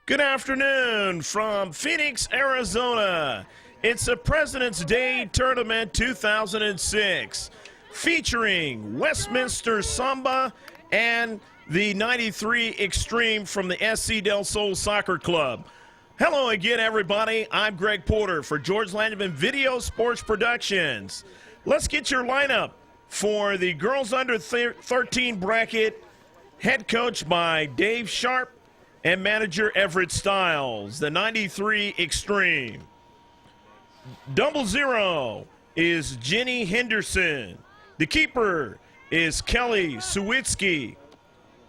Good afternoon from Phoenix, Arizona. It's a President's Day Tournament 2006 featuring Westminster Samba and the 93 Xtreme from the SC Del Sol Soccer Club. Hello again, everybody. I'm Greg Porter for George Landman Video Sports Productions. Let's get your lineup for the girls under 13 bracket, head coach by Dave Sharp and manager Everett Stiles, the 93 Xtreme. 00 is Jenny Henderson. The keeper is Kelly Sawitsky.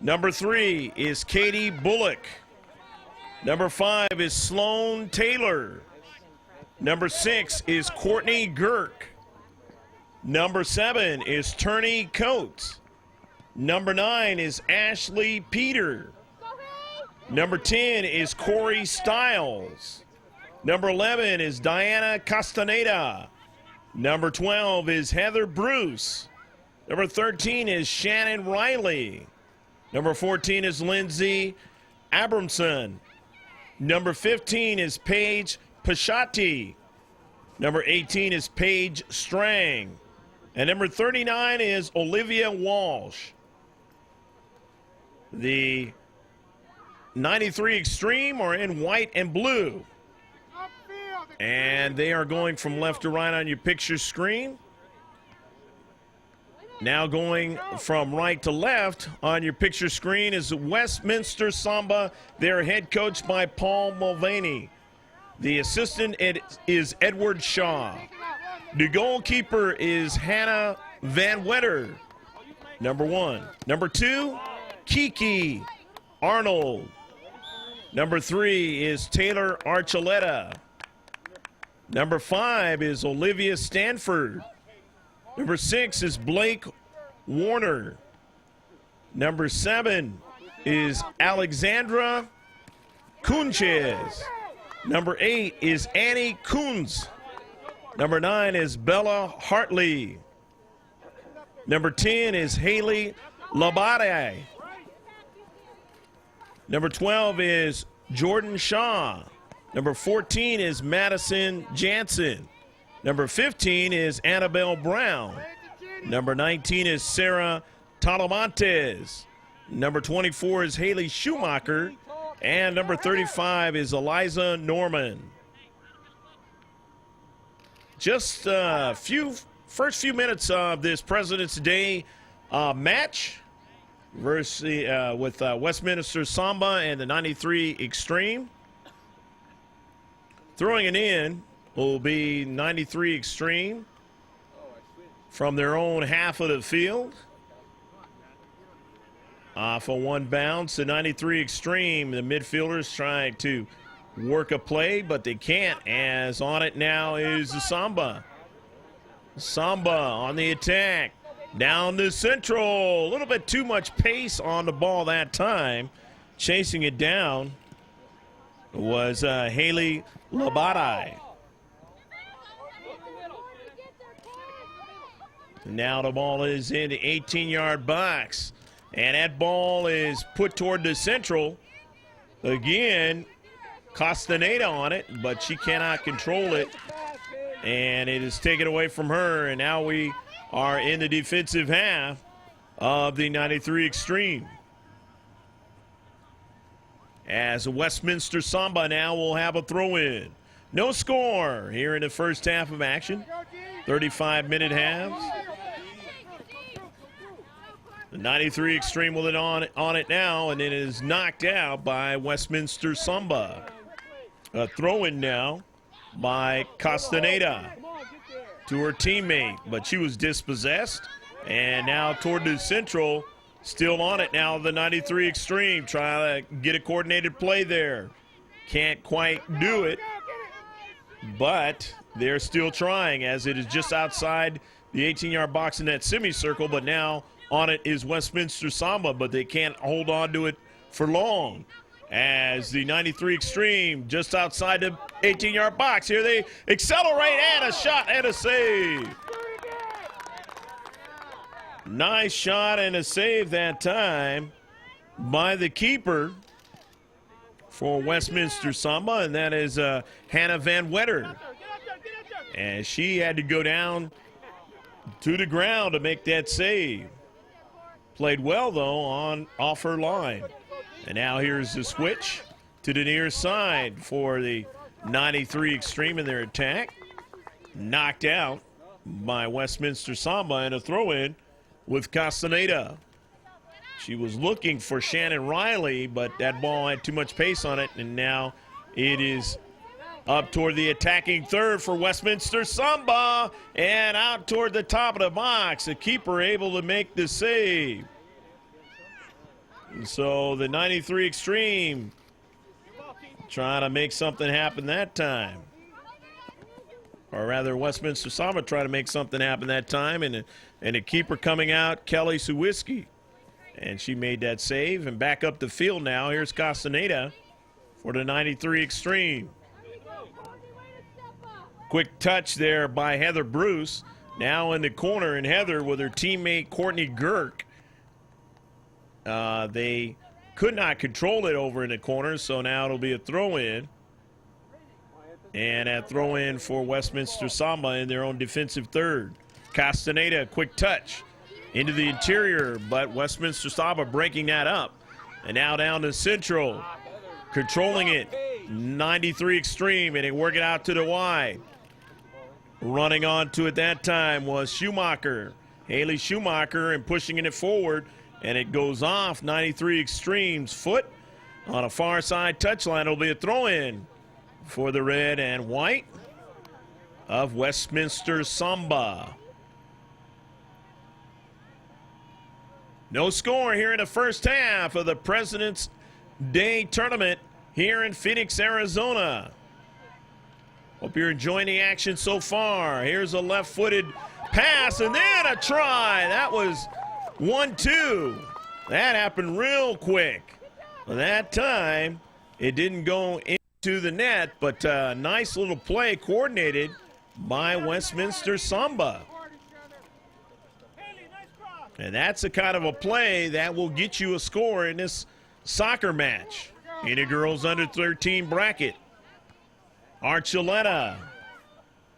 Number 3 is Katie Bullock. Number 5 is Sloan Taylor. Number 6 is Courtney Girk. Number 7 is Turney Coates. Number 9 is Ashley Peter. Number 10 is Corey Stiles. Number 11 is Diana Castaneda. Number 12 is Heather Bruce. Number 13 is Shannon Riley. Number 14 is Lindsay Abramson. Number 15 is Paige Pashati. Number 18 is Paige Strang. And number 39 is Olivia Walsh. The 93 Xtreme are in white and blue. And they are going from left to right on your picture screen. Now going from right to left on your picture screen is Westminster Samba. They're head coached by Paul Mulvaney. The assistant is Edward Shaw. The goalkeeper is Hannah Van Wetter. Number 1. Number 2, Kiki Arnold. Number 3 is Taylor Archuleta. Number 5 is Olivia Stanford. Number 6 is Blake Warner. Number 7 is Alexandra Kunchez. Number 8 is Annie Coons. Number 9 is Bella Hartley. Number 10 is Haley Labate. Number 12 is Jordan Shaw. Number 14 is Madison Jansen. Number 15 is Annabelle Brown. Number 19 is Sarah Talamontes. Number 24 is Haley Schumacher. And number 35 is Eliza Norman. Just first few minutes of this President's Day match versus with Westminster Samba and the 93 Xtreme. Throwing it in will be 93 Xtreme from their own half of the field. Off a one bounce, the 93 Xtreme. The midfielders trying to work a play, but they can't, as on it now is the Samba. Samba on the attack. Down the central. A little bit too much pace on the ball that time. Chasing it down was Haley Labate. Now the ball is in the 18-yard box. And that ball is put toward the central. Again, Castaneda on it, but she cannot control it. And it is taken away from her. And now we are in the defensive half of the 93 Xtreme. As Westminster Samba now will have a throw-in. No score here in the first half of action. 35-minute halves. The 93 Xtreme with it on it now, and it is knocked out by Westminster Samba. A throw-in now by Castaneda to her teammate, but she was dispossessed. And now toward the central, still on it now, the 93 Xtreme, trying to get a coordinated play there. Can't quite do it, but they're still trying, as it is just outside the 18-yard box in that semicircle, but now on it is Westminster Samba, but they can't hold on to it for long. As the 93 Xtreme just outside the 18-yard box. Here they accelerate, and a shot and a save. Nice shot and a save that time by the keeper for Westminster Samba, and that is Hannah Van Wetter. And she had to go down to the ground to make that save. Played well, though, off her line. And now here's the switch to the near side for the 93 Xtreme in their attack. Knocked out by Westminster Samba, and a throw-in with Castaneda. She was looking for Shannon Riley, but that ball had too much pace on it, and now it is up toward the attacking third for Westminster Samba, and out toward the top of the box. The keeper able to make the save. And so the 93 Xtreme trying to make something happen that time. Or rather, Westminster Samba trying to make something happen that time, and the keeper coming out, Kelly Suwiski. And she made that save, and back up the field now. Here's Castaneda for the 93 Xtreme. Quick touch there by Heather Bruce. Now in the corner, and Heather with her teammate Courtney Girk. They could not control it over in the corner, so now it'll be a throw-in. And a throw-in for Westminster Samba in their own defensive third. Castaneda, quick touch into the interior, but Westminster Samba breaking that up. And now down to Central, controlling it. 93 Xtreme, and they work it out to the wide. Running onto it that time was Schumacher. Haley Schumacher, and pushing it forward, and it goes off 93 Xtreme's foot on a far side touchline. It'll be a throw-in for the red and white of Westminster Samba. No score here in the first half of the President's Day Tournament here in Phoenix, Arizona. Hope you're enjoying the action so far. Here's a left-footed pass, and then a try. That was 1-2. That happened real quick. That time, it didn't go into the net, but a nice little play coordinated by Westminster Samba. And that's the kind of a play that will get you a score in this soccer match in a girls under 13 bracket. Archuleta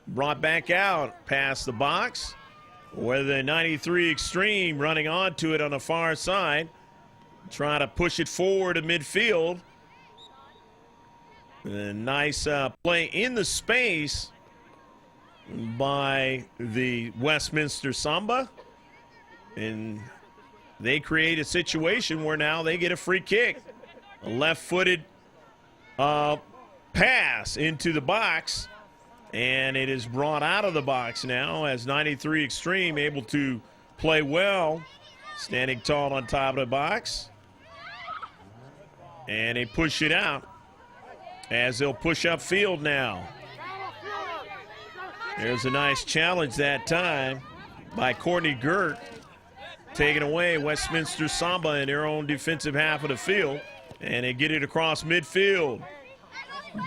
brought back out past the box, with the 93 Xtreme running onto it on the far side, trying to push it forward to midfield. A nice play in the space by the Westminster Samba. And they create a situation where now they get a free kick. A left-footed pass into the box, and it is brought out of the box now as 93 Xtreme able to play well, standing tall on top of the box. And they push it out as they'll push upfield now. There's a nice challenge that time by Courtney Gert, taking away Westminster Samba in their own defensive half of the field, and they get it across midfield.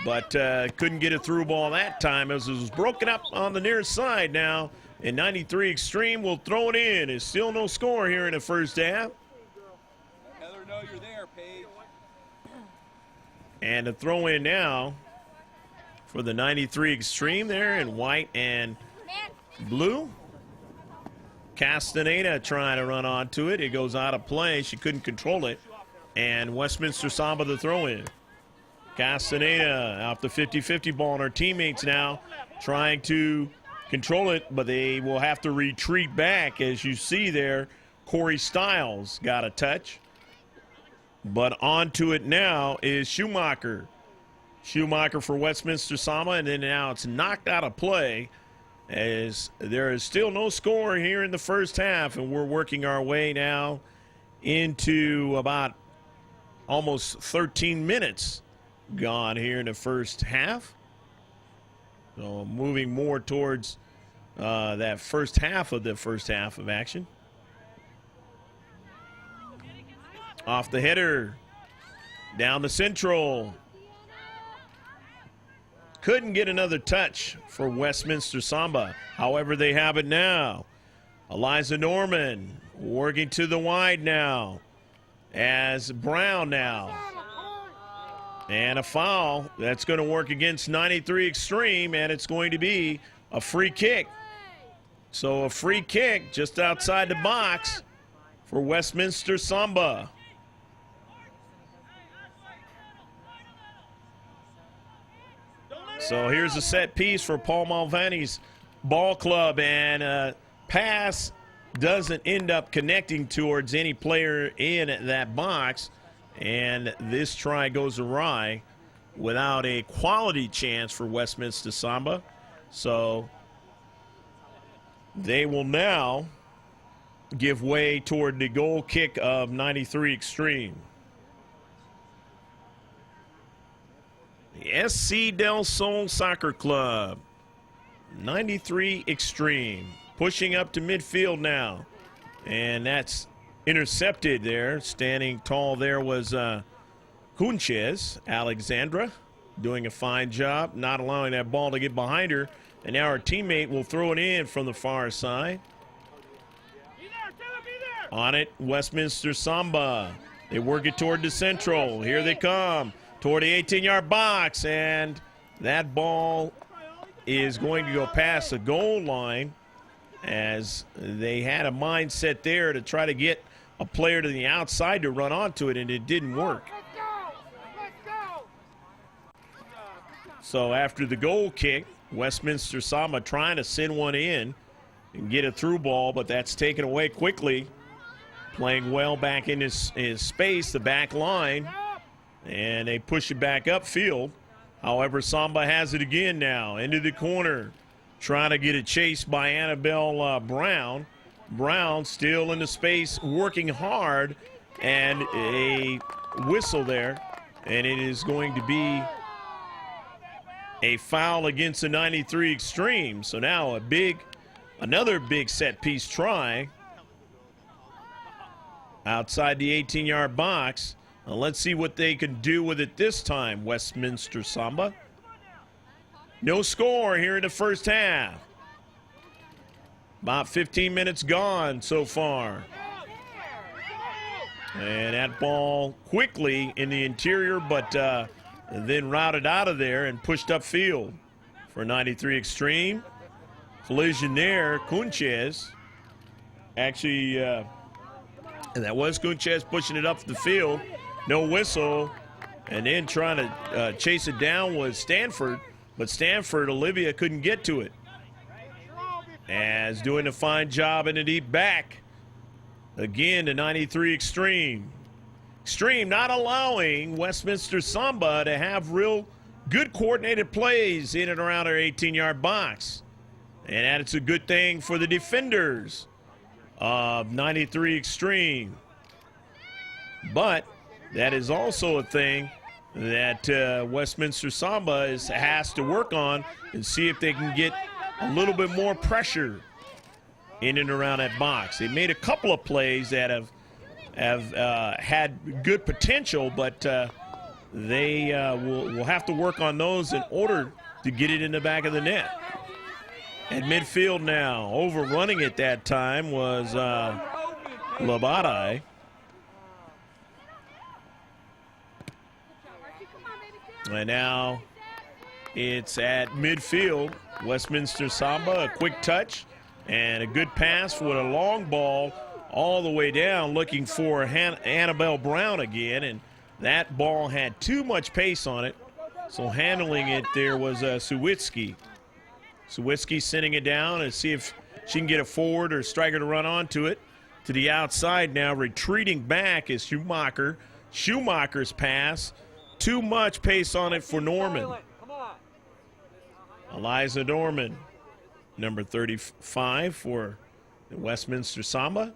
But couldn't get a through ball that time as it was broken up on the near side now. And 93 Xtreme will throw it in. There's still no score here in the first half. Heather, know you're there, Paige. And the throw in now for the 93 Xtreme there in white and blue. Castaneda trying to run onto it. It goes out of play. She couldn't control it. And Westminster Samba the throw in. Castaneda off the 50-50 ball, and her teammates now trying to control it, but they will have to retreat back. As you see there, Corey Stiles got a touch. But onto it now is Schumacher. Schumacher for Westminster Samba, and then now it's knocked out of play as there is still no score here in the first half, and we're working our way now into about almost 13 minutes gone here in the first half. So moving more towards that first half of action. Off the header, down the central. Couldn't get another touch for Westminster Samba. However, they have it now. Eliza Norman working to the wide now as Brown now And a foul. That's going to work against 93 Xtreme, and it's going to be a free kick. So a free kick just outside the box for Westminster Samba. So here's a set piece for Paul Malvani's ball club, and pass doesn't end up connecting towards any player in that box, and this try goes awry without a quality chance for Westminster Samba. So they will now give way toward the goal kick of 93 Xtreme. The SC Del Sol Soccer Club, 93 Xtreme, pushing up to midfield now. And that's intercepted there. Standing tall there was Kunchez, Alexandra, doing a fine job, not allowing that ball to get behind her. And now our teammate will throw it in from the far side. On it, Westminster Samba. They work it toward the central. Here they come toward the 18-yard box, and that ball is going to go past the goal line, as they had a mindset there to try to get a player to the outside to run onto it, and it didn't work. So after the goal kick, Westminster Samba trying to send one in and get a through ball, but that's taken away quickly. Playing well back in his space, the back line, and they push it back upfield. However, Samba has it again now into the corner, trying to get it chased by Annabelle Brown. Brown still in the space, working hard, and a whistle there, and it is going to be a foul against the 93 Xtreme. So now another big set piece try outside the 18-yard box. Now let's see what they can do with it this time, Westminster Samba. No score here in the first half. About 15 minutes gone so far. And that ball quickly in the interior, but then routed out of there and pushed upfield for 93 Xtreme. Collision there, Kunchez. Actually, that was Kunchez pushing it up the field. No whistle. And then trying to chase it down was Stanford. But Stanford, Olivia, couldn't get to it. As doing a fine job in the deep back. Again, the 93 Xtreme. Xtreme not allowing Westminster Samba to have real good coordinated plays in and around our 18-yard box. And that's a good thing for the defenders of 93 Xtreme. But that is also a thing that Westminster Samba has to work on and see if they can get a little bit more pressure in and around that box. They made a couple of plays that have had good potential, but they will have to work on those in order to get it in the back of the net. At midfield now, overrunning it that time was Labadai. And now it's at midfield. Westminster Samba, a quick touch and a good pass with a long ball all the way down, looking for Annabelle Brown again. And that ball had too much pace on it. So handling it there was Sawitsky. Sawitsky sending it down and see if she can get a forward or striker to run onto it. To the outside now, retreating back is Schumacher. Schumacher's pass. Too much pace on it for Norman. Eliza Norman, number 35 for the Westminster Samba.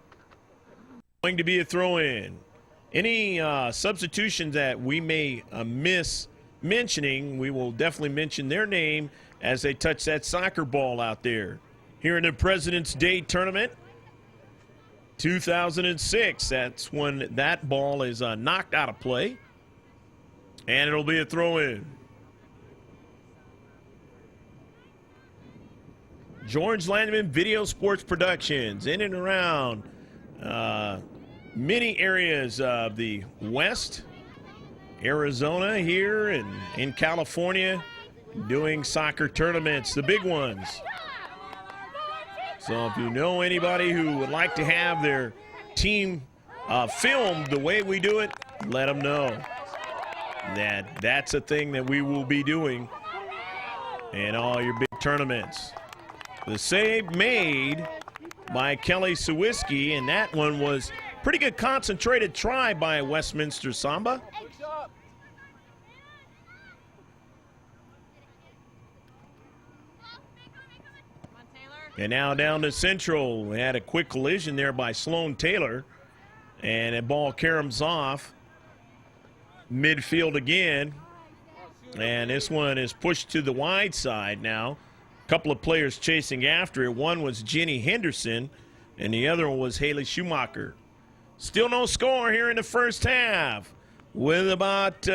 Going to be a throw-in. Any substitutions that we may miss mentioning, we will definitely mention their name as they touch that soccer ball out there. Here in the President's Day Tournament, 2006, that's when that ball is knocked out of play. And it'll be a throw-in. George Landman Video Sports Productions in and around many areas of the West Arizona here and in California doing soccer tournaments, the big ones. So if you know anybody who would like to have their team filmed the way we do it, let them know that that's a thing that we will be doing in all your big tournaments. The save made by Kelly Sawiski, and that one was pretty good concentrated try by Westminster Samba. And now down to Central. We had a quick collision there by Sloan Taylor, and a ball caroms off midfield again, and this one is pushed to the wide side now. A couple of players chasing after it. One was Jenny Henderson, and the other one was Haley Schumacher. Still no score here in the first half, with about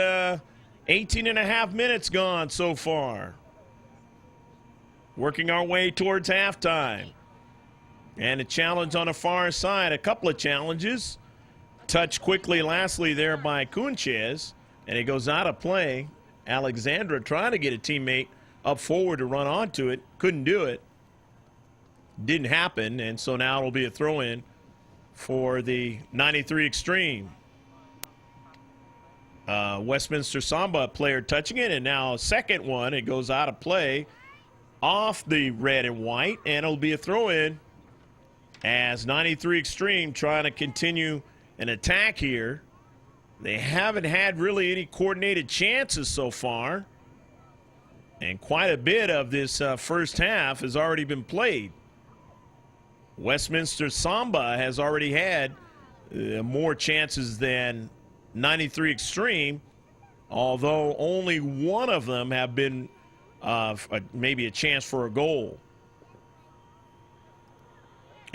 18 and a half minutes gone so far. Working our way towards halftime. And a challenge on the far side, a couple of challenges. Touched quickly lastly there by Kunchez, and it goes out of play. Alexandra trying to get a teammate up forward to run onto it. Couldn't do it. Didn't happen, and so now it'll be a throw-in for the 93 Xtreme. Westminster Samba player touching it, and now a second one. It goes out of play off the red and white, and it'll be a throw-in as 93 Xtreme trying to continue an attack here. They haven't had really any coordinated chances so far, and quite a bit of this first half has already been played. Westminster Samba has already had more chances than 93 Xtreme, although only one of them have been maybe a chance for a goal.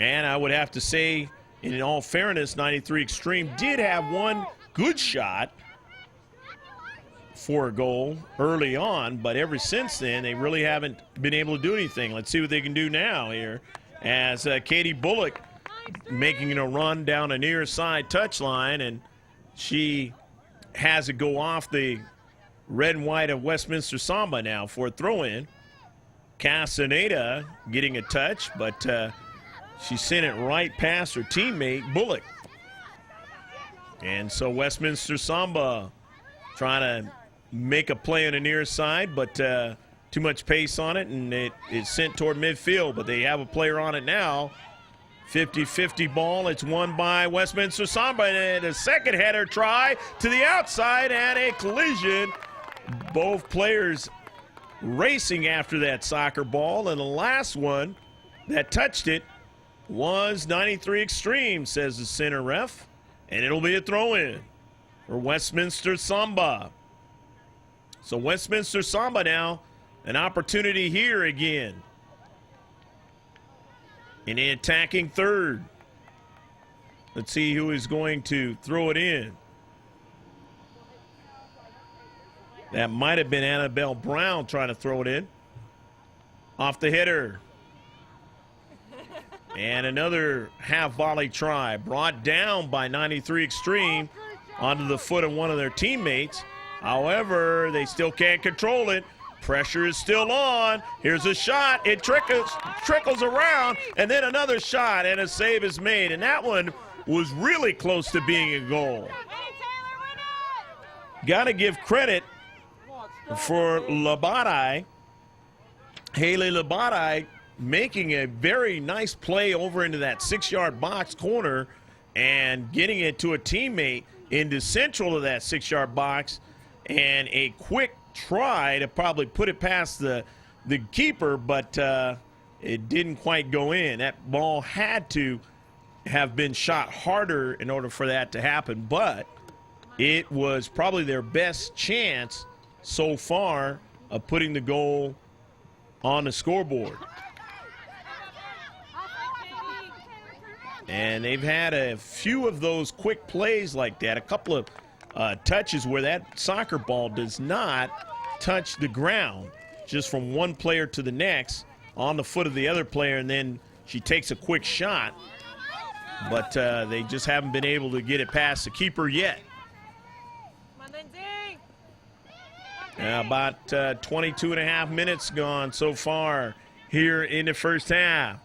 And I would have to say, in all fairness, 93 Xtreme did have one good shot for a goal early on, but ever since then, they really haven't been able to do anything. Let's see what they can do now here as Katie Bullock making a run down a near side touchline, and she has it go off the red and white of Westminster Samba now for a throw-in. Castaneda getting a touch, but she sent it right past her teammate, Bullock. And so Westminster Samba trying to make a play on the near side, but too much pace on it, and it is sent toward midfield, but they have a player on it now. 50-50 ball. It's won by Westminster Samba, and a second header try to the outside, and a collision. Both players racing after that soccer ball, and the last one that touched it was 93 Xtreme, says the center ref, and it'll be a throw-in for Westminster Samba. So Westminster Samba now, an opportunity here again in the attacking third. Let's see who is going to throw it in. That might have been Annabelle Brown trying to throw it in. Off the header. And another half volley try brought down by 93 Xtreme onto the foot of one of their teammates. However, they still can't control it. Pressure is still on. Here's a shot. It trickles around, and then another shot, and a save is made. And that one was really close to being a goal. Got to give credit for Labadai, Haley Labadai, making a very nice play over into that 6-yard box corner and getting it to a teammate into central of that 6-yard box, and a quick try to probably put it past the keeper, but it didn't quite go in. That ball had to have been shot harder in order for that to happen, but it was probably their best chance so far of putting the goal on the scoreboard. And they've had a few of those quick plays like that, a couple of touches where that soccer ball does not touch the ground, just from one player to the next on the foot of the other player, and then she takes a quick shot. But they just haven't been able to get it past the keeper yet. About 22 and a half minutes gone so far here in the first half.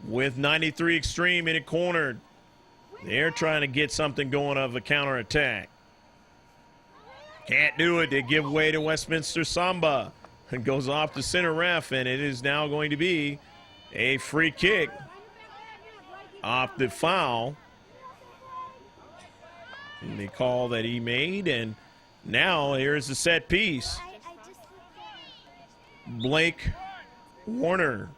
With 93 Xtreme in it cornered. They're trying to get something going of a counterattack. Can't do it. They give way to Westminster Samba. It goes off the center ref, and it is now going to be a free kick off the foul. And the call that he made, and now here's the set piece. Blake Warner.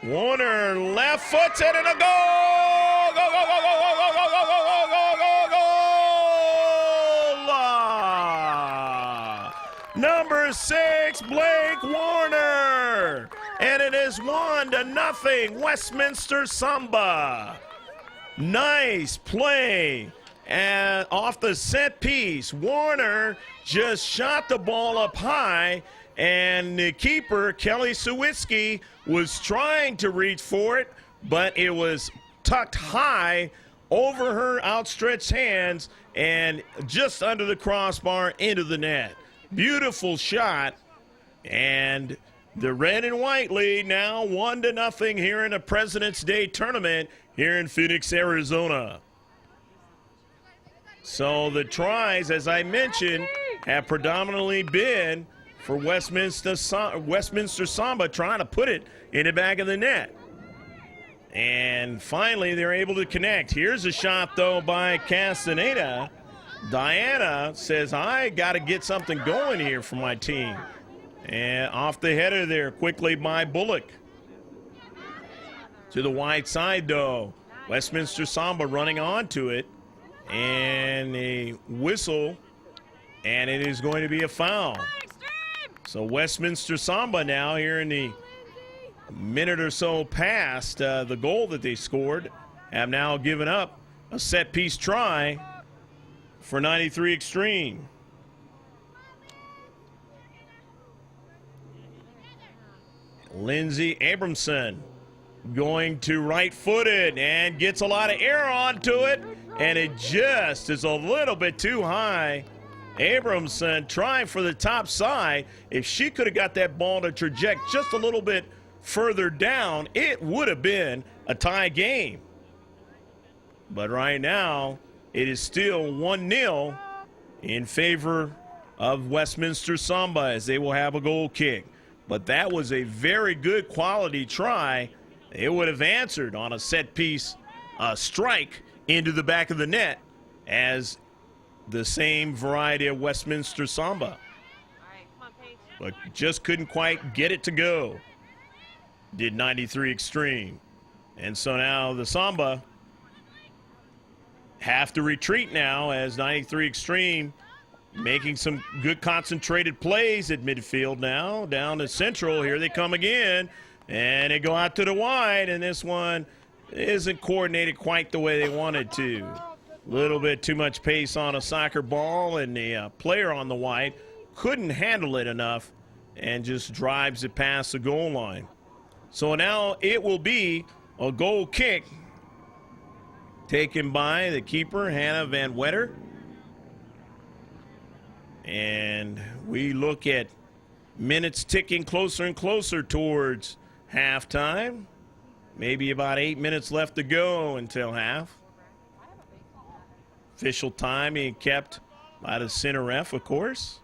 Warner left foot and a goal! Go, go, go, go, go, go, go, go, go, go, go, go, goal! Number 6, Blake Warner. And it is 1-0, Westminster Samba. Nice play. And off the set piece, Warner just shot the ball up high, and the keeper, Kelly Sawicki, was trying to reach for it, but it was tucked high over her outstretched hands and just under the crossbar into the net. Beautiful shot, and the red and white lead now 1-0 here in the President's Day tournament here in Phoenix, Arizona. So the tries, as I mentioned, have predominantly been for Westminster Samba trying to put it in the back of the net. And finally, they're able to connect. Here's a shot, though, by Castaneda. Diana says, I got to get something going here for my team. And off the header there quickly by Bullock. To the wide side, though. Westminster Samba running onto it. And a whistle. And it is going to be a foul. So Westminster Samba now here in the minute or so past the goal that they scored have now given up a set-piece try for 93 Xtreme. Lindsey Abramson going to right-footed and gets a lot of air onto it, and it just is a little bit too high. Abramson trying for the top side. If she could have got that ball to traject just a little bit further down, it would have been a tie game. But right now, it is still 1-0 in favor of Westminster Samba as they will have a goal kick. But that was a very good quality try. It would have answered on a set piece strike into the back of the net as the same variety of Westminster Samba. But just couldn't quite get it to go. Did 93 Xtreme. And so now the Samba have to retreat now as 93 Xtreme making some good concentrated plays at midfield now. Down to central. Here they come again. And they go out to the wide. And this one isn't coordinated quite the way they wanted to. A little bit too much pace on a soccer ball. And the player on the wide couldn't handle it enough and just drives it past the goal line. So now it will be a goal kick taken by the keeper, Hannah Van Wetter. And we look at minutes ticking closer and closer towards halftime. Maybe about 8 minutes left to go until half. Official time being kept by the center ref, of course.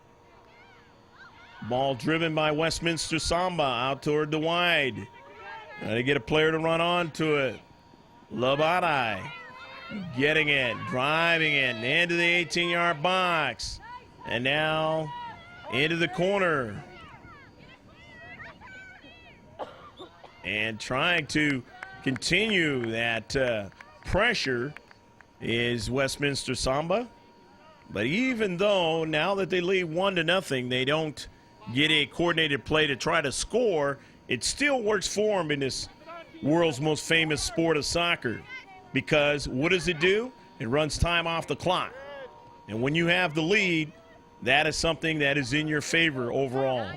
Ball driven by Westminster Samba out toward the wide. They get a player to run onto it. Labadai getting it, driving it into the 18-yard box. And now into the corner. And trying to continue that pressure is Westminster Samba. But even though now that they lead 1-0, they don't get a coordinated play to try to score, it still works for them in this world's most famous sport of soccer. Because what does it do? It runs time off the clock. And when you have the lead, that is something that is in your favor overall.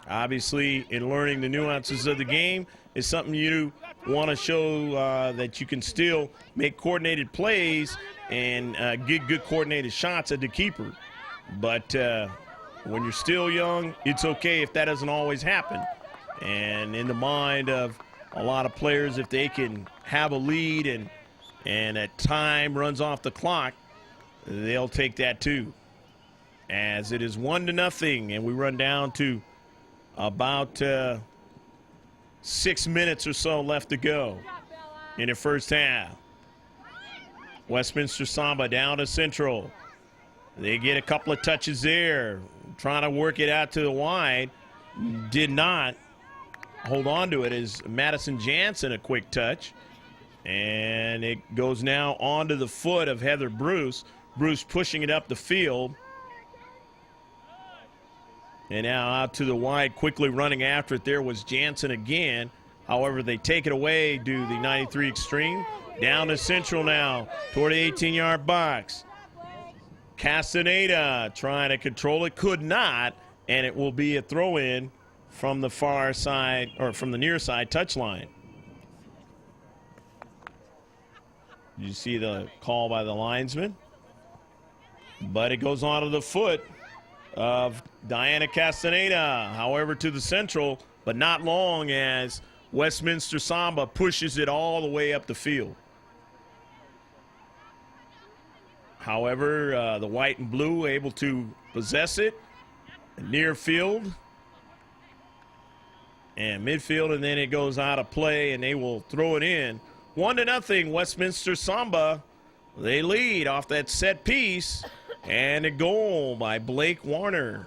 Obviously, in learning the nuances of the game is something you want to show that you can still make coordinated plays and get good coordinated shots at the keeper. But when you're still young, it's okay if that doesn't always happen. And in the mind of a lot of players, if they can have a lead and at time runs off the clock, they'll take that too. As it is 1-0, and we run down to about 6 minutes or so left to go in the first half. Westminster Samba down to Central. They get a couple of touches there, trying to work it out to the wide. Did not hold on to it as Madison Jansen a quick touch. And it goes now onto the foot of Heather Bruce. Bruce pushing it up the field. And now out to the wide, quickly running after it there was Jansen again. However, they take it away to the 93 Xtreme. Down to Central now toward the 18-yard box. Castaneda trying to control it, could not, and it will be a throw-in from the far side, or from the near side touchline. You see the call by the linesman, but it goes onto the foot of Diana Castaneda, however, to the Central, but not long as Westminster Samba pushes it all the way up the field. However, the white and blue able to possess it near field and midfield, and then it goes out of play, and they will throw it in. 1-0, Westminster Samba. They lead off that set piece, and a goal by Blake Warner.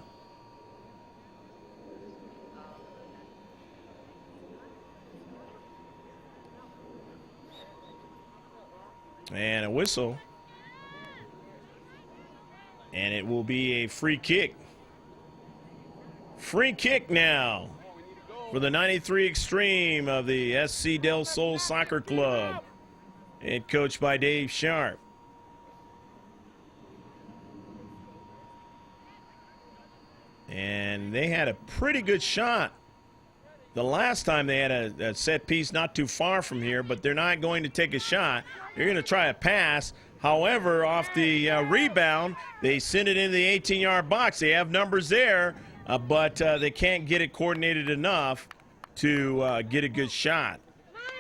And a whistle. And it will be a free kick. Free kick now for the 93 Xtreme of the SC Del Sol Soccer Club. Head coached by Dave Sharp. And they had a pretty good shot the last time they had a set piece not too far from here, but they're not going to take a shot. They're going to try a pass. However, off the rebound, they send it into the 18-yard box. They have numbers there, but they can't get it coordinated enough to get a good shot.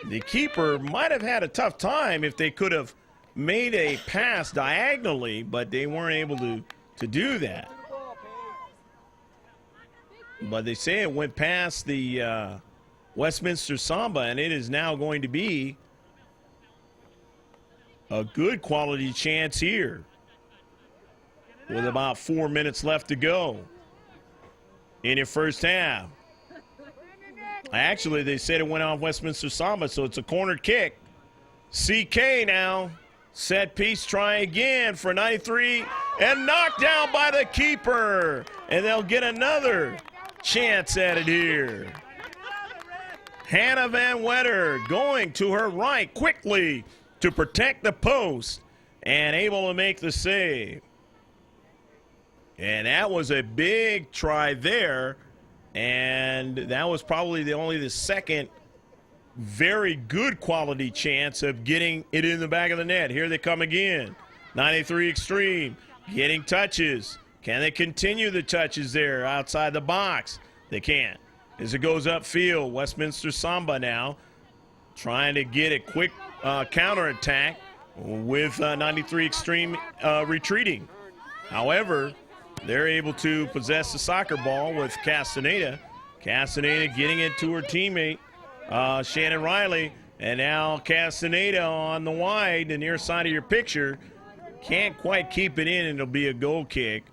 The keeper might have had a tough time if they could have made a pass diagonally, but they weren't able to do that. But they say it went past the Westminster Samba, and it is now going to be a good quality chance here with about 4 minutes left to go in your first half. Actually, they said it went off Westminster Samba, so it's a corner kick. CK now, set piece, try again for 93, and knocked down by the keeper. And they'll get another chance at it here. Hannah Van Wetter going to her right quickly to protect the post and able to make the save. And that was a big try there, and that was probably only the second very good quality chance of getting it in the back of the net. Here they come again. 93 Xtreme getting touches. Can they continue the touches there outside the box? They can't. As it goes upfield, Westminster Samba now trying to get a quick counterattack with 93 Xtreme retreating. However, they're able to possess the soccer ball with Castaneda. Castaneda getting it to her teammate, Shannon Riley. And now Castaneda on the wide, the near side of your picture. Can't quite keep it in, and it'll be a goal kick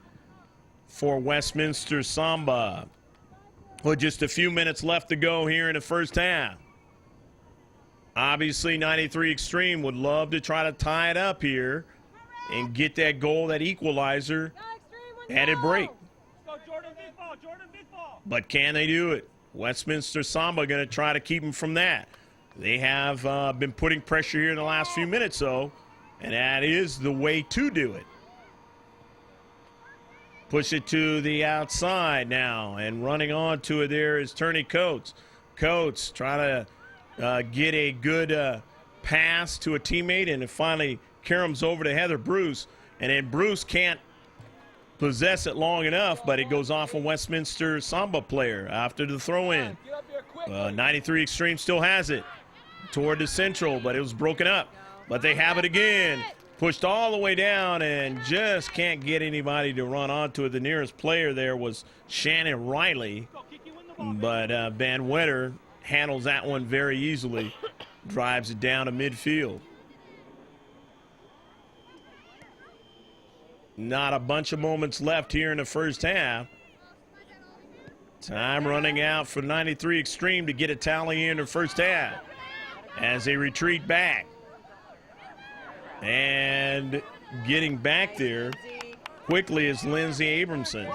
for Westminster Samba. With just a few minutes left to go here in the first half. Obviously, 93 Xtreme would love to try to tie it up here and get that goal, that equalizer, at a break. But can they do it? Westminster Samba going to try to keep them from that. They have been putting pressure here in the last few minutes, though, and that is the way to do it. Push it to the outside now, and running on to it there is Turney Coates. Coates trying to get a good pass to a teammate, and it finally caroms over to Heather Bruce, and then Bruce can't possess it long enough, but it goes off a Westminster Samba player after the throw-in. 93 Xtreme still has it toward the central, but it was broken up. But they have it again. Pushed all the way down and just can't get anybody to run onto it. The nearest player there was Shannon Riley, but Van Wetter handles that one very easily, drives it down to midfield. Not a bunch of moments left here in the first half. Time running out for 93 Xtreme to get a tally in the first half as they retreat back. And getting back there quickly is Lindsay Abramson.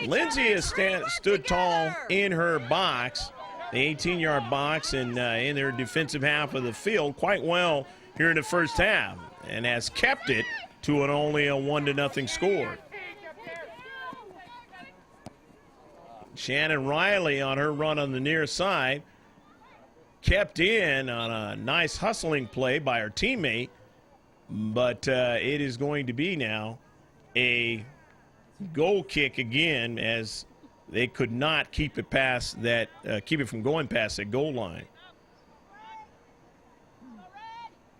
Lindsay has stood tall in her box, the 18-yard box, and in their defensive half of the field quite well here in the first half, and has kept it to only a 1-0 score. Shannon Riley on her run on the near side, kept in on a nice hustling play by her teammate, but it is going to be now a goal kick again, as they could not keep it past that, keep it from going past that goal line.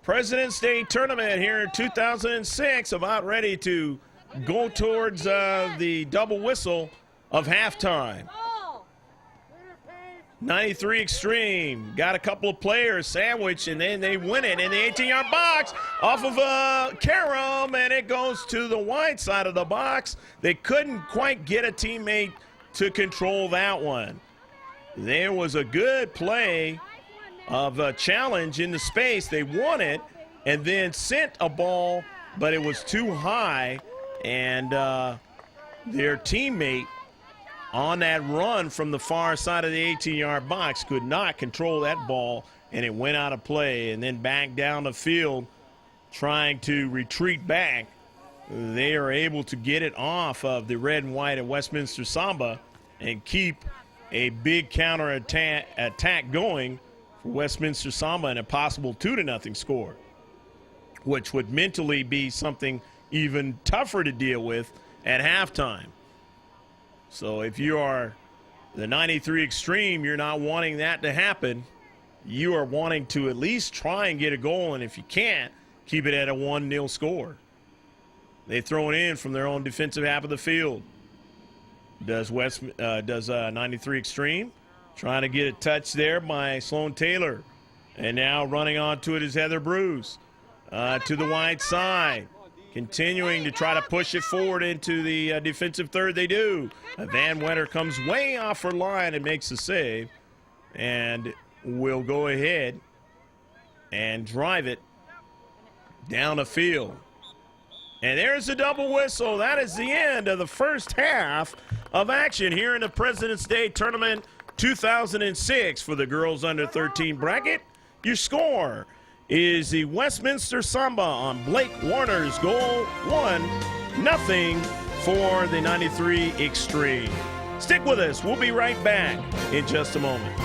President's Day tournament here in 2006, about ready to go towards the double whistle of halftime. 93 Xtreme got a couple of players sandwiched, and then they win it in the 18-yard box off of Karam, and it goes to the wide side of the box. They couldn't quite get a teammate to control that one. There was a good play of a challenge in the space. They won it and then sent a ball, but it was too high, and their teammate on that run from the far side of the 18-yard box could not control that ball, and it went out of play. And then back down the field trying to retreat back, they are able to get it off of the red and white at Westminster Samba and keep a big counter attack going for Westminster Samba and a possible 2-0 score, which would mentally be something even tougher to deal with at halftime. So if you are the 93 Xtreme, you're not wanting that to happen. You are wanting to at least try and get a goal, and if you can't, keep it at a 1-0 score. They throw it in from their own defensive half of the field. Does 93 Xtreme. Trying to get a touch there by Sloan Taylor. And now running onto it is Heather Bruce. To the wide side. Continuing to try to push it forward into the defensive third. They do. Van Wetter comes way off her line and makes the save. And will go ahead and drive it down the field. And there's a double whistle. That is the end of the first half of action here in the President's Day Tournament 2006 for the girls under 13 bracket. Your score is the Westminster Samba on Blake Warner's goal, 1-0 for the 93 Xtreme. Stick with us. We'll be right back in just a moment.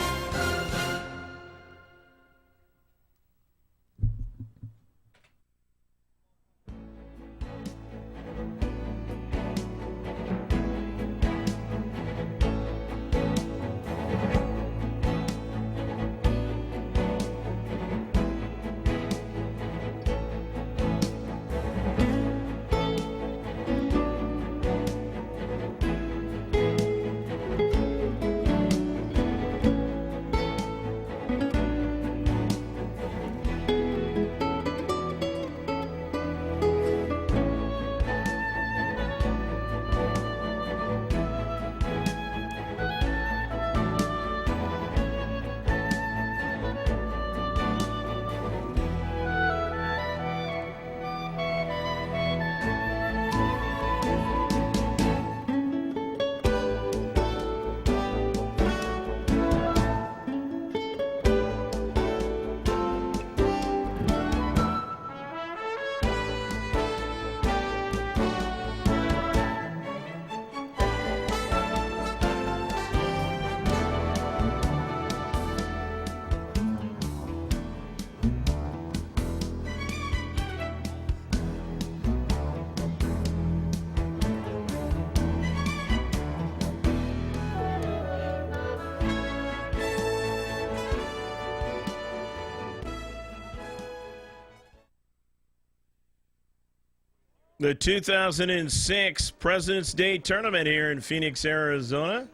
The 2006 President's Day Tournament here in Phoenix, Arizona.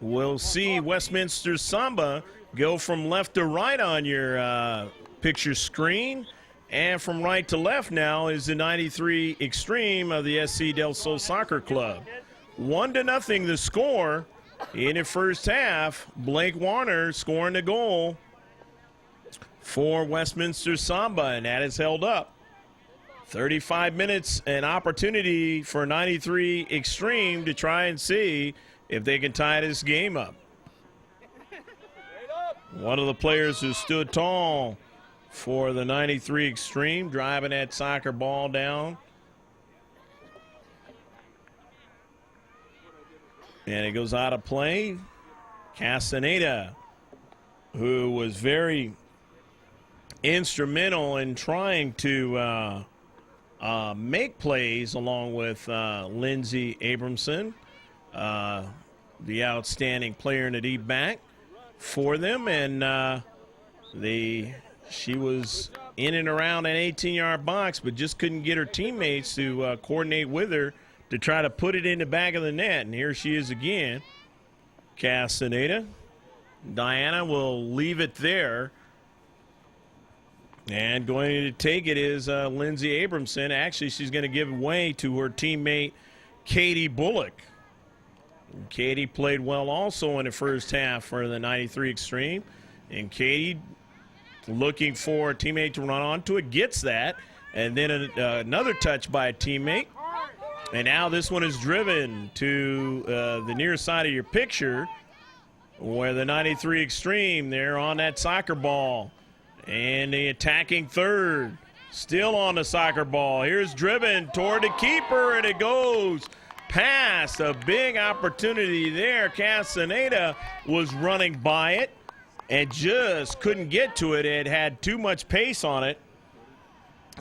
We'll see Westminster Samba go from left to right on your picture screen. And from right to left now is the 93 Xtreme of the SC Del Sol Soccer Club. 1-0 the score in the first half. Blake Warner scoring the goal for Westminster Samba, and that is held up. 35 minutes, an opportunity for 93 Xtreme to try and see if they can tie this game up. One of the players who stood tall for the 93 Xtreme, driving that soccer ball down. And it goes out of play. Castaneda, who was very instrumental in trying to make plays along with Lindsey Abramson, the outstanding player in the deep back for them. And she was in and around an 18-yard box, but just couldn't get her teammates to coordinate with her to try to put it in the back of the net. And here she is again, Castaneda. Diana will leave it there. And going to take it is Lindsey Abramson. Actually, she's going to give way to her teammate, Katie Bullock. Katie played well also in the first half for the 93 Xtreme. And Katie, looking for a teammate to run onto it, gets that. And then another touch by a teammate. And now this one is driven to the near side of your picture, where the 93 Xtreme, they're on that soccer ball. And the attacking third, still on the soccer ball. Here's driven toward the keeper, and it goes past. A big opportunity there. Castaneda was running by it and just couldn't get to it. It had too much pace on it.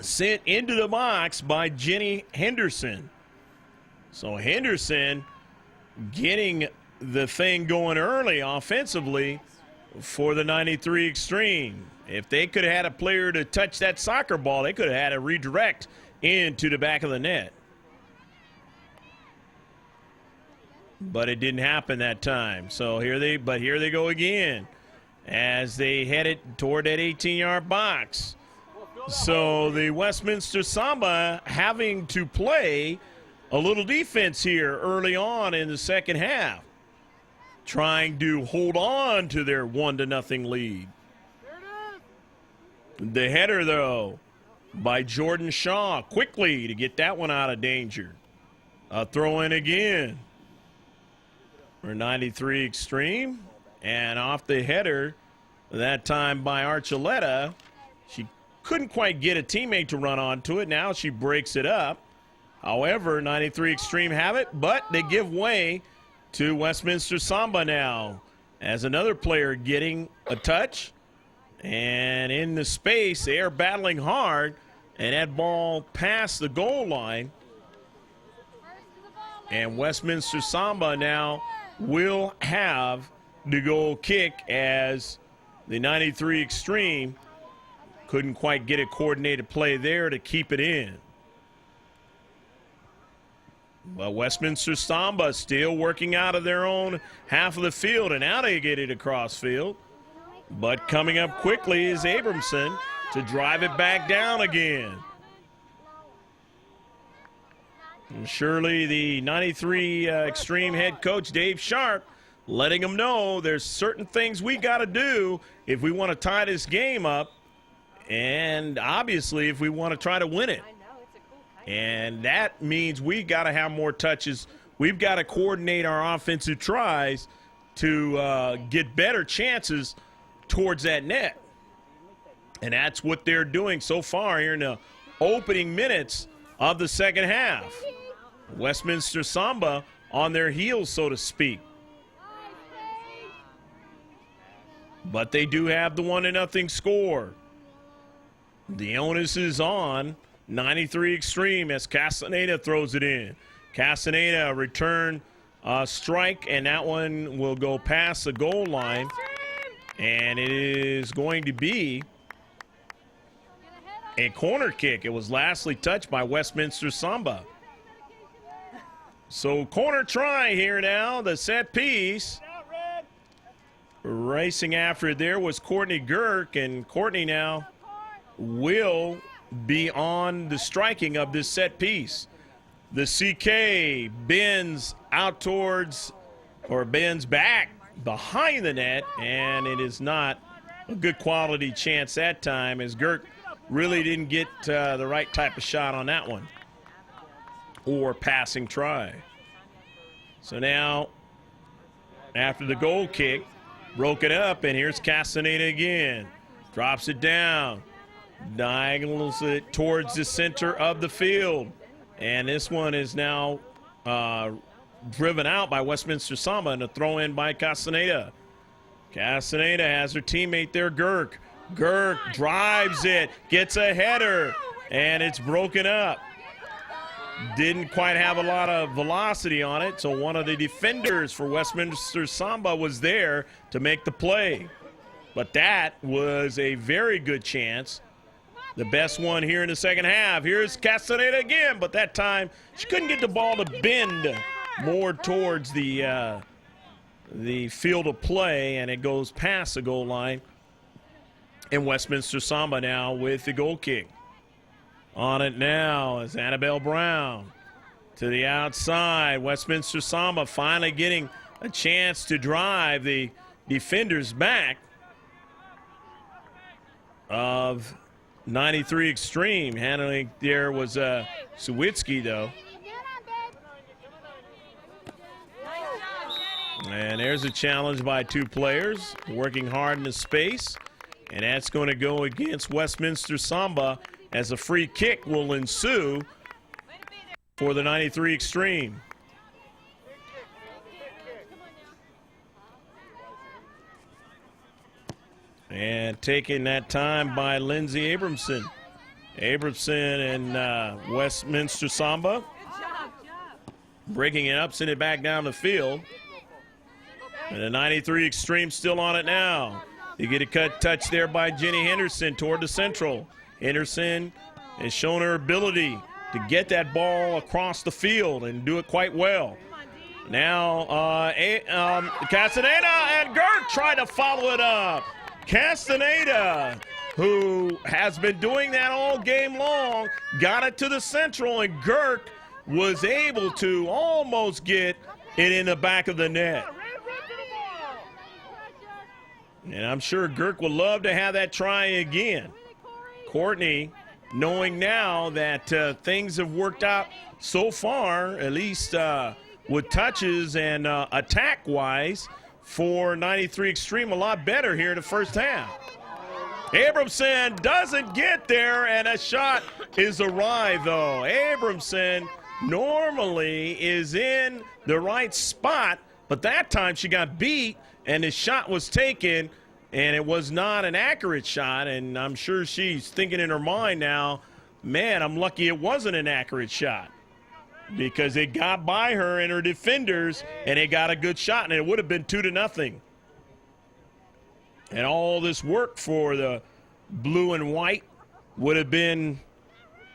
Sent into the box by Jenny Henderson. So Henderson getting the thing going early offensively for the 93 Xtreme. If they could have had a player to touch that soccer ball, they could have had a redirect into the back of the net. But it didn't happen that time. So here they go again as they headed toward that 18-yard box. So the Westminster Samba having to play a little defense here early on in the second half, trying to hold on to their 1-0 lead. The header, though, by Jordan Shaw, quickly to get that one out of danger. A throw in again for 93 Xtreme. And off the header, that time by Archuleta. She couldn't quite get a teammate to run onto it. Now she breaks it up. However, 93 Xtreme have it, but they give way to Westminster Samba now as another player getting a touch. And in the space, they are battling hard, and that ball past the goal line. And Westminster Samba now will have the goal kick as the 93 Xtreme couldn't quite get a coordinated play there to keep it in. But Westminster Samba still working out of their own half of the field, and now they get it across field. But coming up quickly is Abramson to drive it back down again. And surely the 93 Xtreme head coach, Dave Sharp, letting them know there's certain things we got to do if we want to tie this game up, and obviously if we want to try to win it. And that means we got to have more touches. We've got to coordinate our offensive tries to get better chances towards that net. And that's what they're doing so far here in the opening minutes of the second half. Westminster Samba on their heels, so to speak. But they do have the 1-0 score. The onus is on 93 Xtreme as Castaneda throws it in. Castaneda return strike, and that one will go past the goal line. And it is going to be a corner kick. It was lastly touched by Westminster Samba. So corner try here now, the set piece. Racing after it there was Courtney Girk, and Courtney now will be on the striking of this set piece. The CK bends out towards, or bends back behind the net, and it is not a good quality chance that time, as Girk really didn't get the right type of shot on that one, or passing try. So now, after the goal kick, broke it up, and here's Castaneda again. Drops it down, diagonals it towards the center of the field. And this one is now driven out by Westminster Samba, and a throw in by Castaneda. Castaneda has her teammate there, Girk. Girk drives it, gets a header, and it's broken up. Didn't quite have a lot of velocity on it, so one of the defenders for Westminster Samba was there to make the play. But that was a very good chance. The best one here in the second half. Here's Castaneda again, but that time she couldn't get the ball to bend more towards the field of play, and it goes past the goal line. And Westminster Samba now with the goal kick. On it now is Annabelle Brown to the outside. Westminster Samba finally getting a chance to drive the defenders back of 93 Xtreme. Handling there was Sawitsky, though. And there's a challenge by two players working hard in the space. And that's going to go against Westminster Samba, as a free kick will ensue for the 93 Xtreme. And taking that time by Lindsay Abramson. Abramson and Westminster Samba breaking it up, send it back down the field. And the 93 Xtreme still on it now. You get a cut touch there by Jenny Henderson toward the central. Henderson has shown her ability to get that ball across the field and do it quite well. Now, Castaneda and Girk try to follow it up. Castaneda, who has been doing that all game long, got it to the central, and Girk was able to almost get it in the back of the net. And I'm sure Girk would love to have that try again. Courtney, knowing now that things have worked out so far, at least with touches and attack-wise, for 93 Xtreme, a lot better here in the first half. Abramson doesn't get there, and a shot is awry, though. Abramson normally is in the right spot, but that time she got beat, and the shot was taken, and it was not an accurate shot, and I'm sure she's thinking in her mind now, man, I'm lucky it wasn't an accurate shot, because it got by her and her defenders, and they got a good shot, and it would have been 2-0. And all this work for the blue and white would have been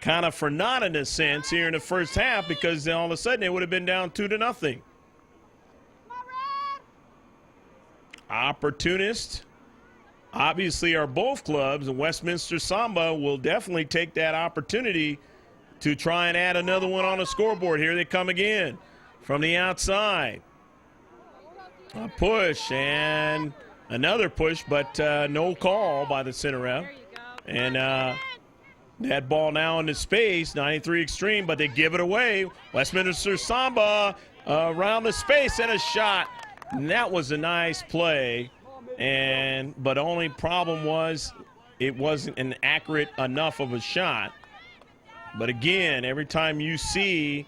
kind of for naught in a sense here in the first half, because all of a sudden it would have been down 2-0. Opportunist obviously are both clubs, and Westminster Samba will definitely take that opportunity to try and add another one on the scoreboard. Here they come again from the outside. A push and another push, but no call by the center ref. And that ball now into space, 93 Xtreme, but they give it away. Westminster Samba around the space and a shot. And that was a nice play. But only problem was it wasn't an accurate enough of a shot. But again, every time you see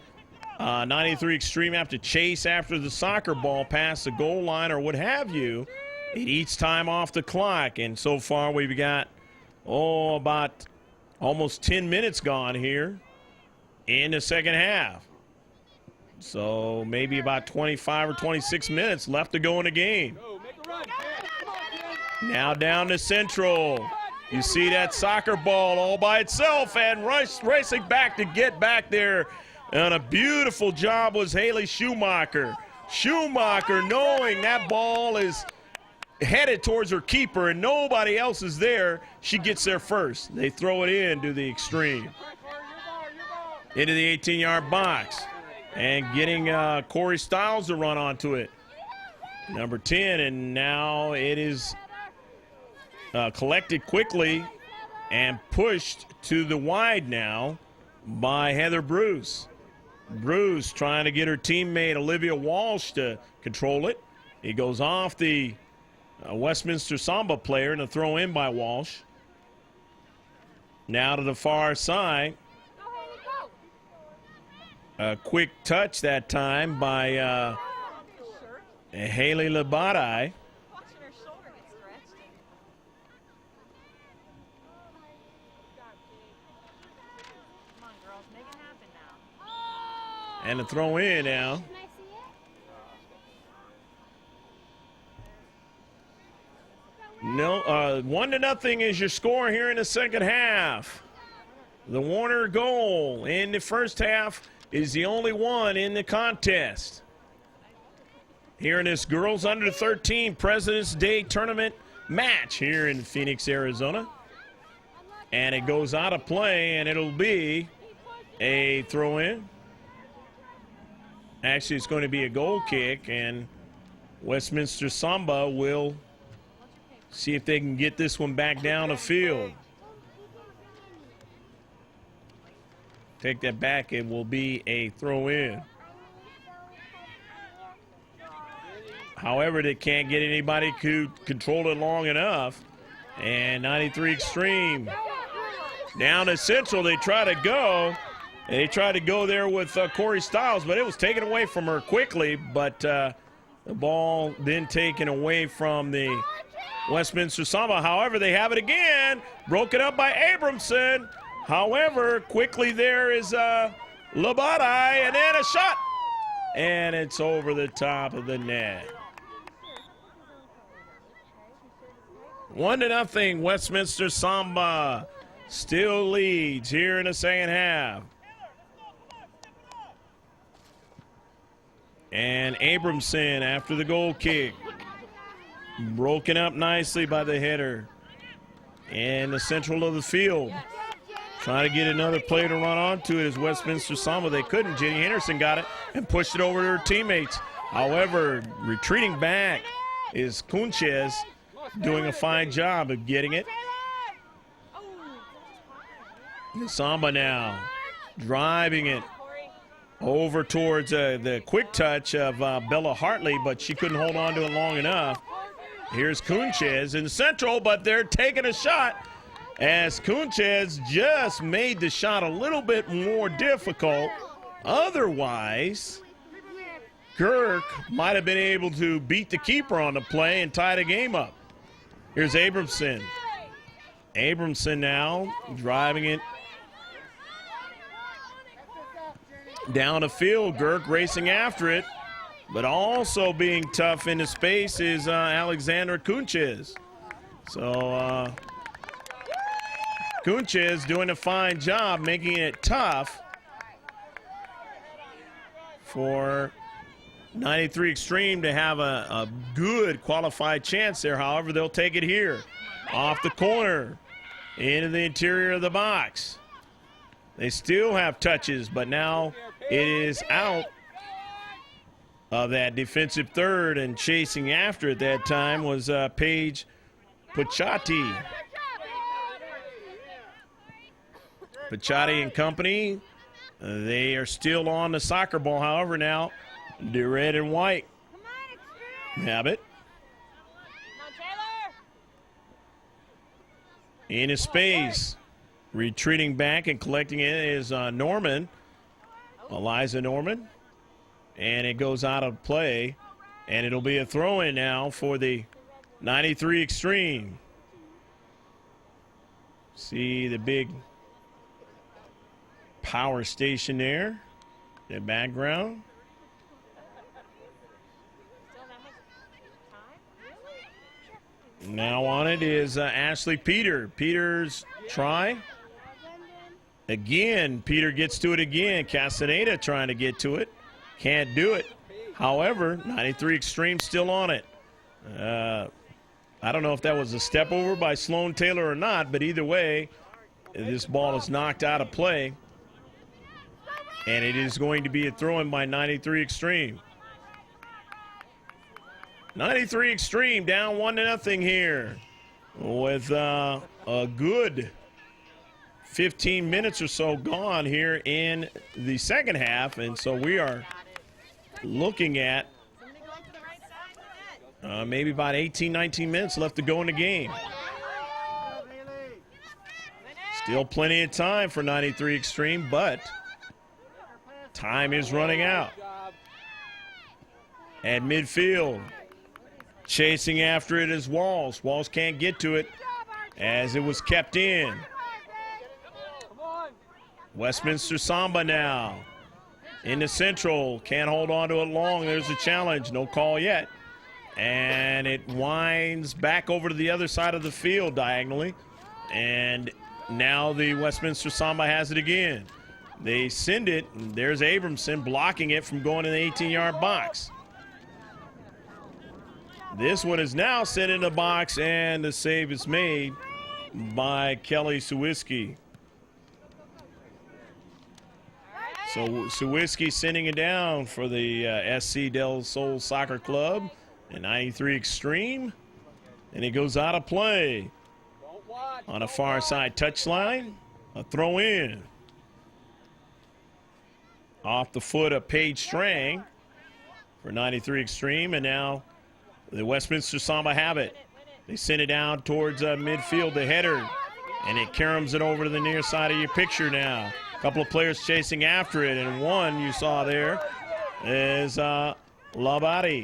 93 Xtreme have to chase after the soccer ball past the goal line or what have you, it eats time off the clock. And so far we've got, about almost 10 minutes gone here in the second half. So maybe about 25 or 26 minutes left to go in the game. Now down to central. You see that soccer ball all by itself and racing back to get back there. And a beautiful job was Haley Schumacher. Schumacher, knowing that ball is headed towards her keeper and nobody else is there, she gets there first. They throw it in to the Xtreme. Into the 18-yard box. And getting Corey Stiles to run onto it. Number 10, and now it is collected quickly and pushed to the wide now by Heather Bruce. Bruce trying to get her teammate Olivia Walsh to control it. He goes off the Westminster Samba player and a throw in by Walsh. Now to the far side. A quick touch that time by Haley Labadai. And a throw in now. No, 1-0 is your score here in the second half. The Warner goal in the first half is the only one in the contest. Here in this girls under 13 President's Day tournament match here in Phoenix, Arizona. And it goes out of play, and it'll be a throw in. Actually, it's going to be a goal kick, and Westminster Samba will see if they can get this one back down the field. Take that back, it will be a throw in. However, they can't get anybody to control it long enough. And 93 Xtreme down to Central. They try to go. And they tried to go there with Corey Stiles, but it was taken away from her quickly. But the ball then taken away from the Westminster Samba. However, they have it again. Broken up by Abramson. However, quickly there is Labadai, and then a shot. And it's over the top of the net. 1-0, Westminster Samba still leads here in the second half. And Abramson after the goal kick. Broken up nicely by the header. In the central of the field. Trying to get another player to run onto it is Westminster Samba. They couldn't. Jenny Henderson got it and pushed it over to her teammates. However, retreating back is Kunchez, doing a fine job of getting it. Samba now driving it over towards the quick touch of Bella Hartley, but she couldn't hold on to it long enough. Here's Kunchez in central, but they're taking a shot as Kunchez just made the shot a little bit more difficult. Otherwise, Girk might have been able to beat the keeper on the play and tie the game up. Here's Abramson. Abramson now driving it down the field. Girk racing after it, but also being tough in the space is Alexandra Kunchez. So Kunchez doing a fine job making it tough for 93 Xtreme to have a good qualified chance there. However, they'll take it here. Off the corner into the interior of the box. They still have touches, but now it is out of that defensive third, and chasing after at that time was Paige Pachati. Pachati and company, they are still on the soccer ball. However, now the red and white have it. In his space, retreating back and collecting it is Norman, Eliza Norman. And it goes out of play, and it'll be a throw-in now for the 93 Xtreme. See the big power station there, the background. Now on it is Ashley Peters try. Again, Peter gets to it again. Castaneda trying to get to it. Can't do it. However, 93 Xtreme still on it. I don't know if that was a step over by Sloan Taylor or not, but either way, this ball is knocked out of play. And it is going to be a throw-in by 93 Xtreme. 93 Xtreme down 1-0 here with a good 15 minutes or so gone here in the second half. And so we are looking at maybe about 18, 19 minutes left to go in the game. Still plenty of time for 93 Xtreme, but time is running out. At midfield, chasing after it is Walls. Walls can't get to it as it was kept in. Westminster Samba now in the central. Can't hold on to it long. There's a challenge. No call yet. And it winds back over to the other side of the field diagonally. And now the Westminster Samba has it again. They send it. And there's Abramson blocking it from going in the 18-yard box. This one is now sent in the box, and the save is made by Kelly Sawiski. So Sawiski sending it down for the SC Del Sol Soccer Club and 93 Xtreme. And it goes out of play on a far side touchline. A throw in. Off the foot of Paige Strang for 93 Xtreme, and now the Westminster Samba have it. They send it down towards midfield, the header, and it caroms it over to the near side of your picture now. A couple of players chasing after it, and one you saw there is Labari. There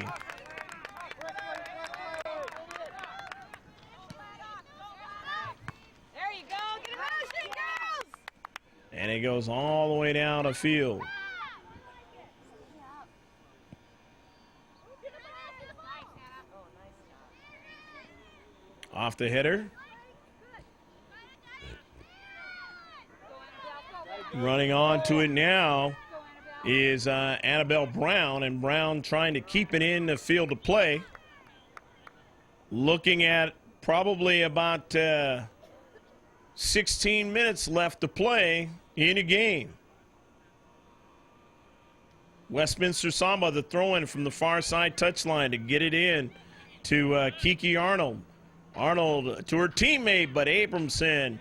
you go. Get a motion, girls. And it goes all the way down the field. Off the header. Running on to it now is Annabelle Brown, and Brown trying to keep it in the field of play. Looking at probably about 16 minutes left to play in a game. Westminster Samba, the throw-in from the far side touchline to get it in to Kiki Arnold. Arnold to her teammate, but Abramson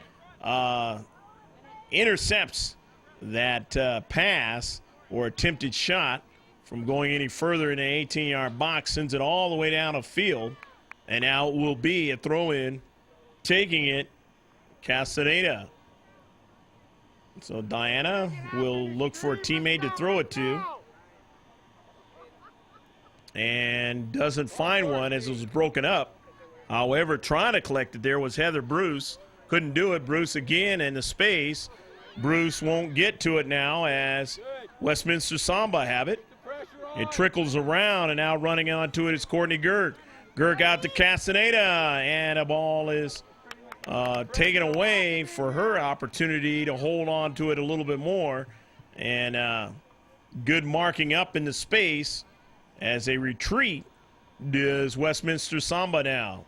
intercepts that pass or attempted shot from going any further in the 18-yard box, sends it all the way down the field, and now it will be a throw-in, taking it, Castaneda. So Diana will look for a teammate to throw it to, and doesn't find one as it was broken up. However, trying to collect it there was Heather Bruce. Couldn't do it. Bruce again in the space. Bruce won't get to it now as Westminster Samba have it. It trickles around, and now running onto it is Courtney Girk. Girk out to Castaneda, and a ball is taken away for her opportunity to hold on to it a little bit more. And good marking up in the space as they retreat does Westminster Samba now.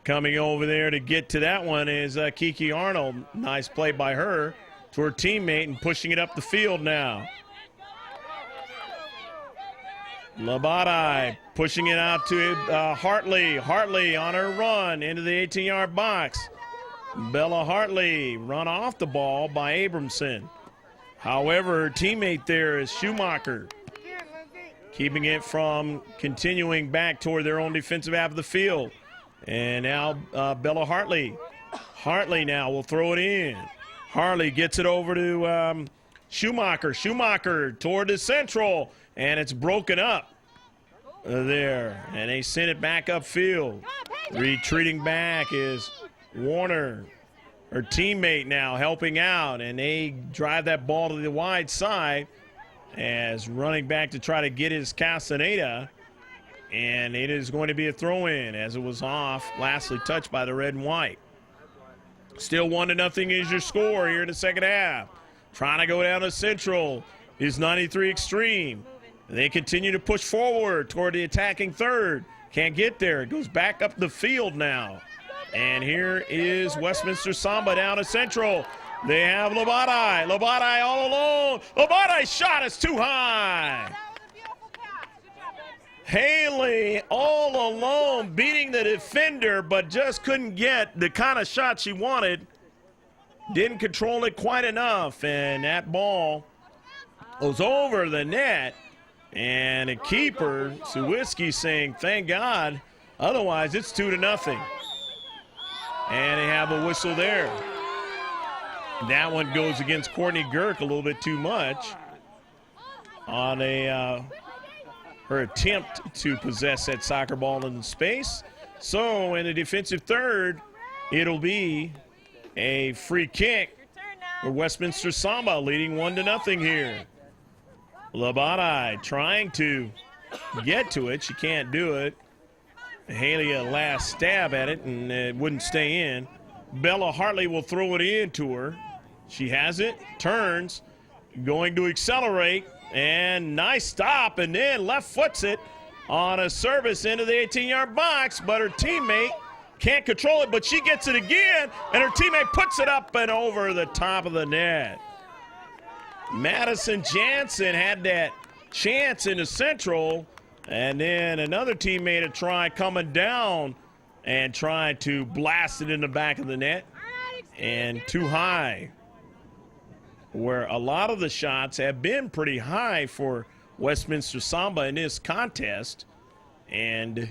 Coming over there to get to that one is Kiki Arnold. Nice play by her to her teammate and pushing it up the field now. Labadai pushing it out to Hartley. Hartley on her run into the 18-yard box. Bella Hartley run off the ball by Abramson. However, her teammate there is Schumacher, keeping it from continuing back toward their own defensive half of the field. And now Bella Hartley. Hartley now will throw it in. Hartley gets it over to Schumacher. Schumacher toward the central, and it's broken up there. And they send it back upfield. Retreating back is Warner, her teammate now helping out, and they drive that ball to the wide side as running back to try to get his Castaneda. And it is going to be a throw-in as it was off, lastly touched by the red and white. Still 1-0 is your score here in the second half. Trying to go down to Central is 93 Extreme. They continue to push forward toward the attacking third. Can't get there. It goes back up the field now. And here is Westminster Samba down to Central. They have Labadai. Labadai all alone. Labadai's shot is too high. Haley all alone beating the defender, but just couldn't get the kind of shot she wanted. Didn't control it quite enough, and that ball goes over the net. And the keeper, Suwiski, saying, thank God, otherwise it's 2-0. And they have a whistle there. That one goes against Courtney Girk a little bit too much on her attempt to possess that soccer ball in space. So in the defensive third, it'll be a free kick for Westminster Samba, leading 1-0 here. Labadai trying to get to it. She can't do it. Haley a last stab at it, and it wouldn't stay in. Bella Hartley will throw it in to her. She has it, turns, going to accelerate, and nice stop, and then left foots it on a service into the 18-yard box, but her teammate can't control it, but she gets it again, and her teammate puts it up and over the top of the net. Madison Jansen had that chance into Central, and then another teammate had tried coming down and tried to blast it in the back of the net, and too high, where a lot of the shots have been pretty high for Westminster Samba in this contest. And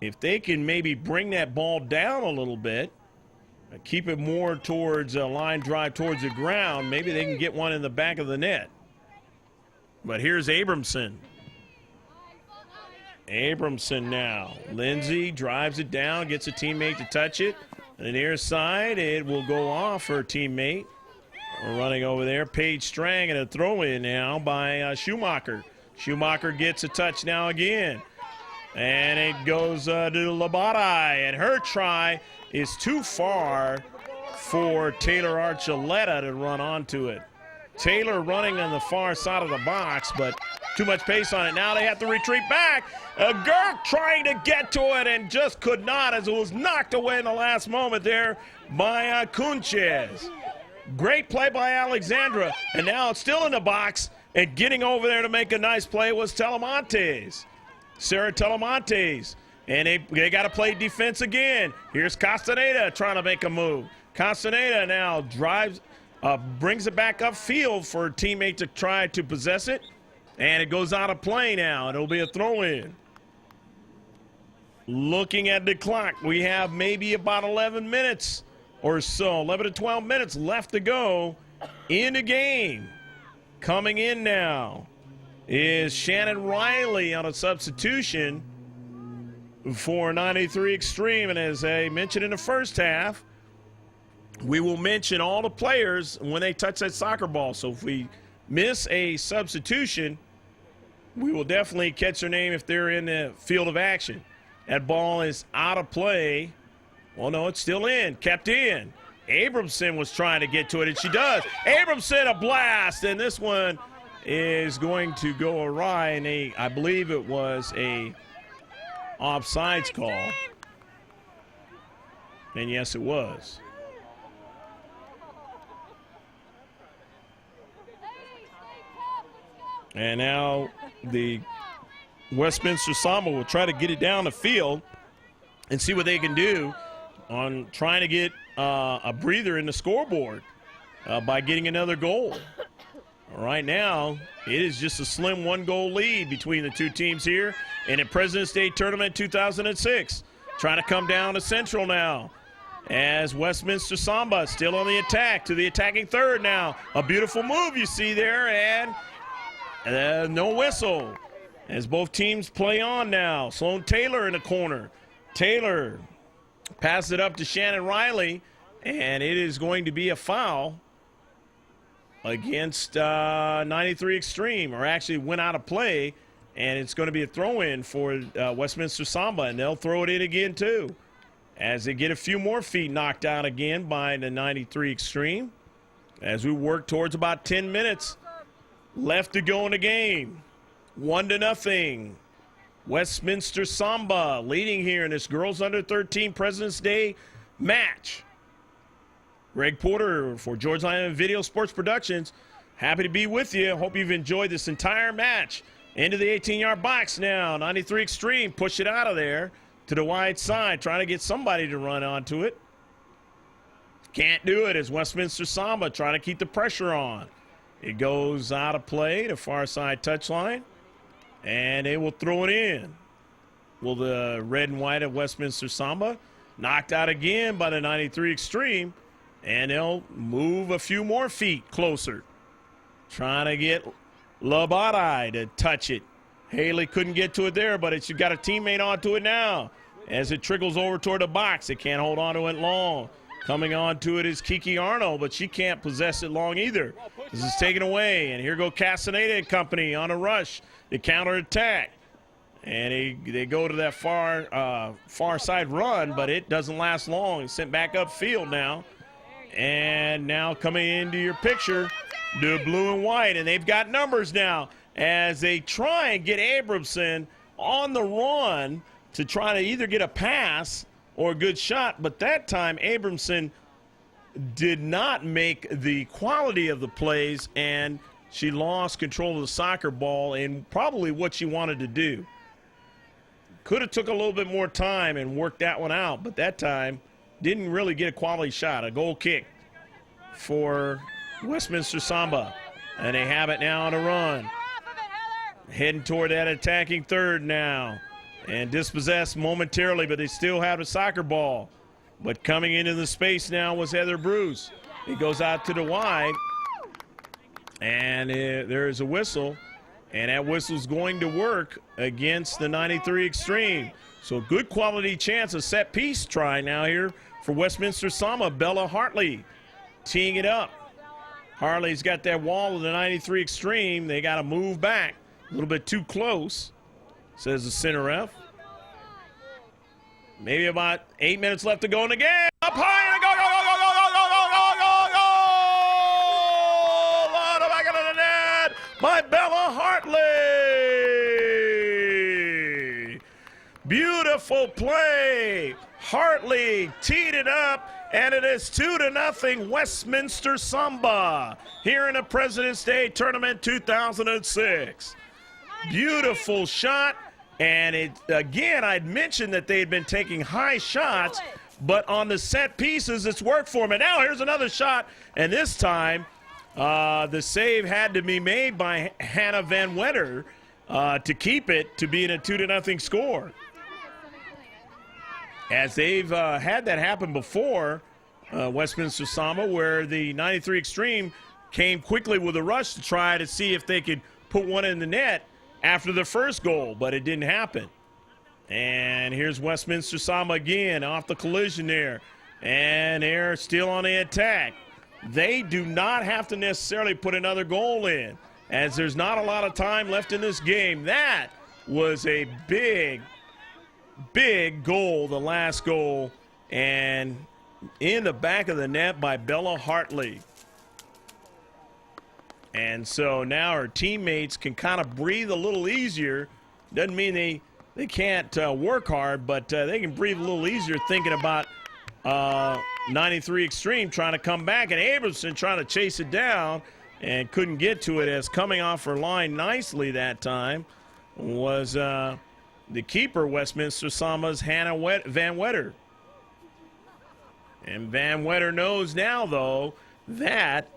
if they can maybe bring that ball down a little bit, keep it more towards a line drive towards the ground, maybe they can get one in the back of the net. But here's Abramson. Abramson now. Lindsay drives it down, gets a teammate to touch it. On the near side, it will go off her teammate. Running over there, Paige Strang, and a throw-in now by Schumacher. Schumacher gets a touch now again. And it goes to Labadai, and her try is too far for Taylor Archuleta to run onto it. Taylor running on the far side of the box, but too much pace on it. Now they have to retreat back. Girk trying to get to it and just could not, as it was knocked away in the last moment there by Kunches. Great play by Alexandra, and now it's still in the box, and getting over there to make a nice play was Telemontes. Sarah Telemontes, and they got to play defense again. Here's Castaneda trying to make a move. Castaneda now drives, brings it back upfield for her teammate to try to possess it, and it goes out of play now, and it'll be a throw-in. Looking at the clock, we have maybe about 11 minutes or so, 11 to 12 minutes left to go in the game. Coming in now is Shannon Riley on a substitution for 93 Extreme. And as I mentioned in the first half, we will mention all the players when they touch that soccer ball. So if we miss a substitution, we will definitely catch their name if they're in the field of action. That ball is out of play. Well, no, it's still in, kept in. Abramson was trying to get to it, and she does. Abramson, a blast, and this one is going to go awry, and I believe it was a offsides call. And yes, it was. And now the Westminster Samba will try to get it down the field and see what they can do on trying to get a breather in the scoreboard by getting another goal. Right now, it is just a slim one-goal lead between the two teams here in the President's Day Tournament 2006. Trying to come down to Central now as Westminster Samba still on the attack to the attacking third now. A beautiful move you see there, and no whistle as both teams play on now. Sloan Taylor in the corner. Taylor passes it up to Shannon Riley, and it is going to be a foul against 93 Extreme, or actually went out of play and it's going to be a throw-in for Westminster Samba, and they'll throw it in again too as they get a few more feet knocked out again by the 93 Xtreme as we work towards about 10 minutes left to go in the game. 1-0. Westminster Samba leading here in this girls under 13 President's Day match. Greg Porter for George Lyon Video Sports Productions. Happy to be with you. Hope you've enjoyed this entire match. Into the 18-yard box now. 93 Xtreme push it out of there to the wide side, trying to get somebody to run onto it. Can't do it as Westminster Samba trying to keep the pressure on. It goes out of play to far side touchline, and they will throw it in. Will the red and white of Westminster Samba knocked out again by the 93 Xtreme, and they'll move a few more feet closer. Trying to get Labadai to touch it. Haley couldn't get to it there, but it's got a teammate onto it now. As it trickles over toward the box, it can't hold on to it long. Coming on to it is Kiki Arnold, but she can't possess it long either. This is taken away, and here go Castaneda and company on a rush to counterattack. And they go to that far side run, but it doesn't last long. It's sent back upfield now. And now coming into your picture, the blue and white, and they've got numbers now as they try and get Abramson on the run to try to either get a pass or a good shot, but that time Abramson did not make the quality of the plays, and she lost control of the soccer ball and probably what she wanted to do. Could have took a little bit more time and worked that one out, but that time didn't really get a quality shot. A goal kick for Westminster Samba, and they have it now on a run. Heading toward that attacking third now, and dispossessed momentarily, but they still have the soccer ball. But coming into the space now was Heather Bruce. It goes out to the wide, and there is a whistle, and that whistle's going to work against the 93 Xtreme. So good quality chance, a set piece try now here for Westminster Samba. Bella Hartley teeing it up. Hartley's got that wall of the 93 Xtreme. They got to move back a little bit too close, says the center ref. Maybe about 8 minutes left to go in the game. Up high and go, go, go, go, go, go, go, go, go, go, go, go, go, back into the net by Bella Hartley. Beautiful play. Hartley teed it up, and it is 2-0 Westminster Samba here in the President's Day Tournament 2006. Beautiful shot. And it again, I'd mentioned that they had been taking high shots, but on the set pieces, it's worked for them. And now here's another shot, and this time the save had to be made by Hannah Van Wetter to keep it to being a 2-0 score. As they've had that happen before, Westminster Samba, where the 93 Xtreme came quickly with a rush to try to see if they could put one in the net after the first goal, but it didn't happen. And here's Westminster Samba again off the collision there, and they're still on the attack. They do not have to necessarily put another goal in, as there's not a lot of time left in this game. That was a big goal, the last goal, and in the back of the net by Bella Hartley. And so now her teammates can kind of breathe a little easier. Doesn't mean they can't work hard, but they can breathe a little easier thinking about 93 Xtreme trying to come back, and Abramson trying to chase it down and couldn't get to it, as coming off her line nicely that time was the keeper, Westminster Samba's Hannah Van Wetter. And Van Wetter knows now, though, that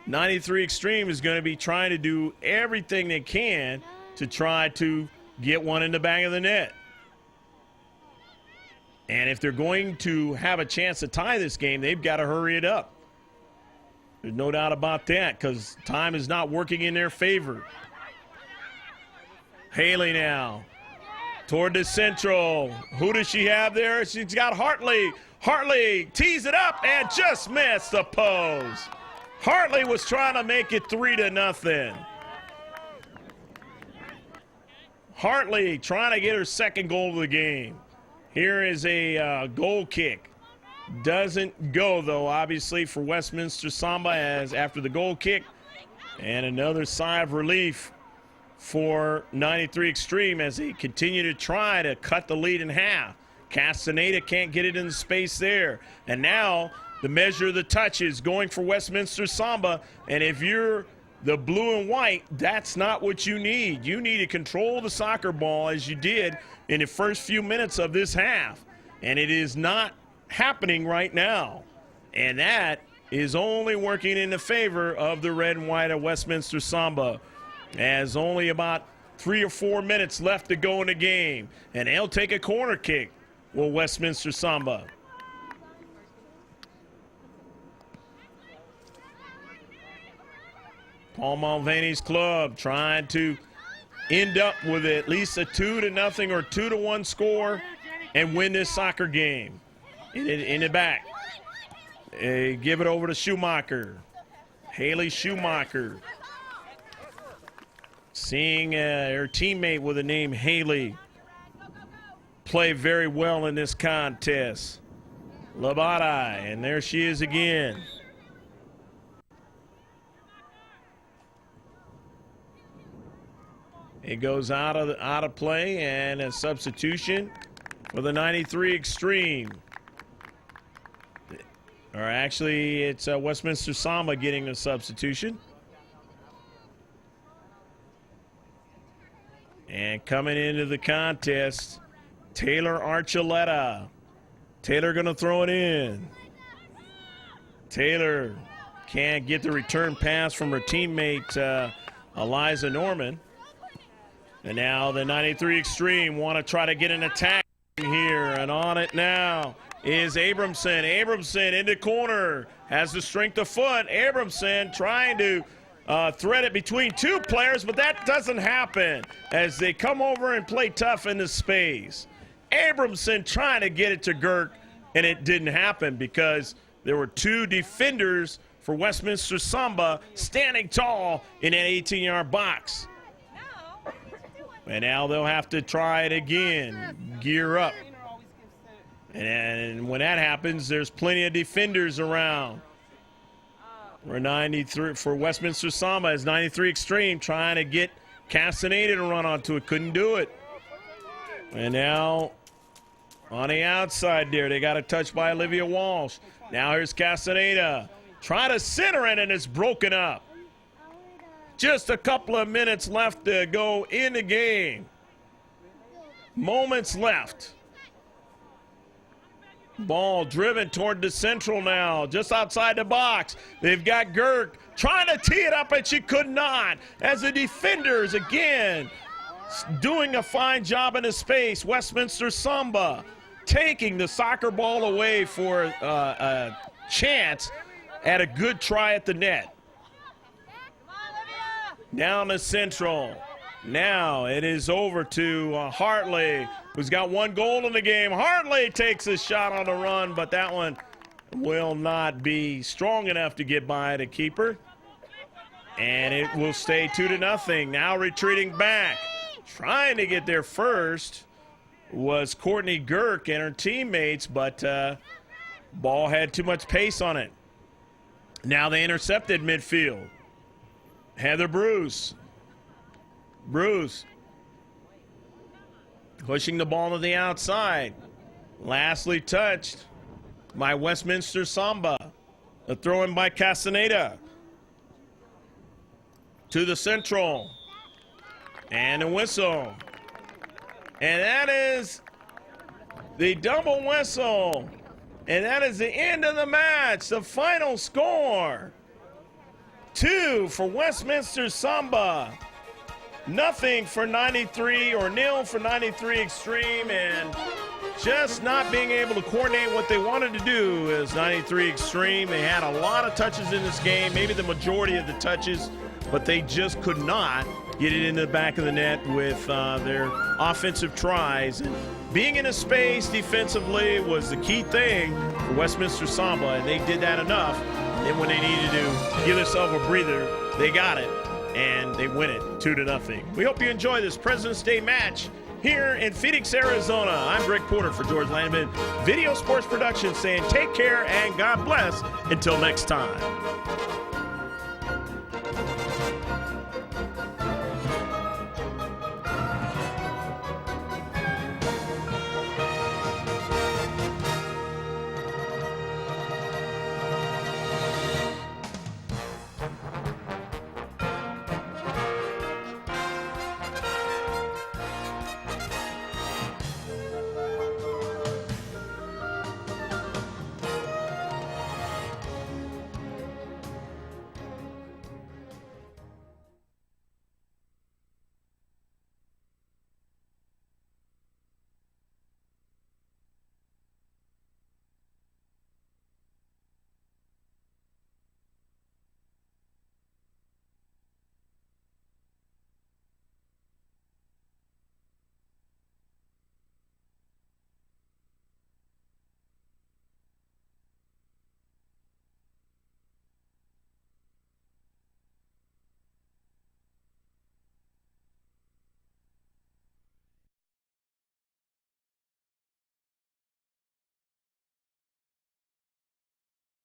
93 Xtreme is going to be trying to do everything they can to try to get one in the back of the net. And if they're going to have a chance to tie this game, they've got to hurry it up. There's no doubt about that, because time is not working in their favor. Haley now toward the central. Who does she have there? She's got Hartley. Hartley tees it up and just missed the post. Hartley was trying to make it 3-0. Hartley trying to get her second goal of the game. Here is a goal kick. Doesn't go, though, obviously, for Westminster Samba as after the goal kick. And another sigh of relief for 93 Xtreme as they continue to try to cut the lead in half. Castaneda can't get it in the space there. And now the measure of the touches going for Westminster Samba. And if you're the blue and white, that's not what you need. You need to control the soccer ball as you did in the first few minutes of this half. And it is not happening right now. And that is only working in the favor of the red and white of Westminster Samba, as only about 3 or 4 minutes left to go in the game. And they'll take a corner kick, will Westminster Samba. Paul Mulvaney's club trying to end up with at least a 2-0 or 2-1 score and win this soccer game. In the back. They give it over to Schumacher. Haley Schumacher. Seeing her teammate with the name Haley play very well in this contest. Labada, and there she is again. It goes out of play, and a substitution for the 93 Xtreme. Or actually, it's Westminster Samba getting the substitution. And coming into the contest, Taylor Archuleta. Taylor going to throw it in. Taylor can't get the return pass from her teammate, Eliza Norman. And now the 93 Xtreme want to try to get an attack here. And on it now is Abramson. Abramson in the corner, has the strength of foot. Abramson trying to thread it between two players, but that doesn't happen as they come over and play tough in the space. Abramson trying to get it to Girk, and it didn't happen because there were two defenders for Westminster Samba standing tall in an 18-yard box. And now they'll have to try it again, gear up. And when that happens, there's plenty of defenders around. For Westminster Samba is 93 Xtreme trying to get Castaneda to run onto it. Couldn't do it. And now on the outside there, they got a touch by Olivia Walsh. Now here's Castaneda. Trying to center it, and it's broken up. Just a couple of minutes left to go in the game. Moments left. Ball driven toward the central now, just outside the box. They've got Girk trying to tee it up, and she could not. As the defenders, again, doing a fine job in the space. Westminster Samba taking the soccer ball away for a chance at a good try at the net. Down the central. Now it is over to Hartley, who's got one goal in the game. Hartley takes a shot on the run, but that one will not be strong enough to get by the keeper. And it will stay 2-0. Now retreating back. Trying to get there first was Courtney Girk and her teammates, but ball had too much pace on it. Now they intercepted midfield. Heather Bruce. Bruce pushing the ball to the outside. Lastly touched by Westminster Samba. A throw in by Castaneda. To the central. And a whistle. And that is the double whistle. And that is the end of the match. The final score. 2 for Westminster Samba. Nothing for 93, or nil for 93 Xtreme, and just not being able to coordinate what they wanted to do is 93 Xtreme. They had a lot of touches in this game, maybe the majority of the touches, but they just could not get it into the back of the net with their offensive tries. And being in a space defensively was the key thing for Westminster Samba, and they did that enough. And then when they needed to give themselves a breather, they got it. and they win it 2-0. We hope you enjoy this President's Day match here in Phoenix, Arizona. I'm Greg Porter for George Landman Video Sports Production saying take care and God bless until next time.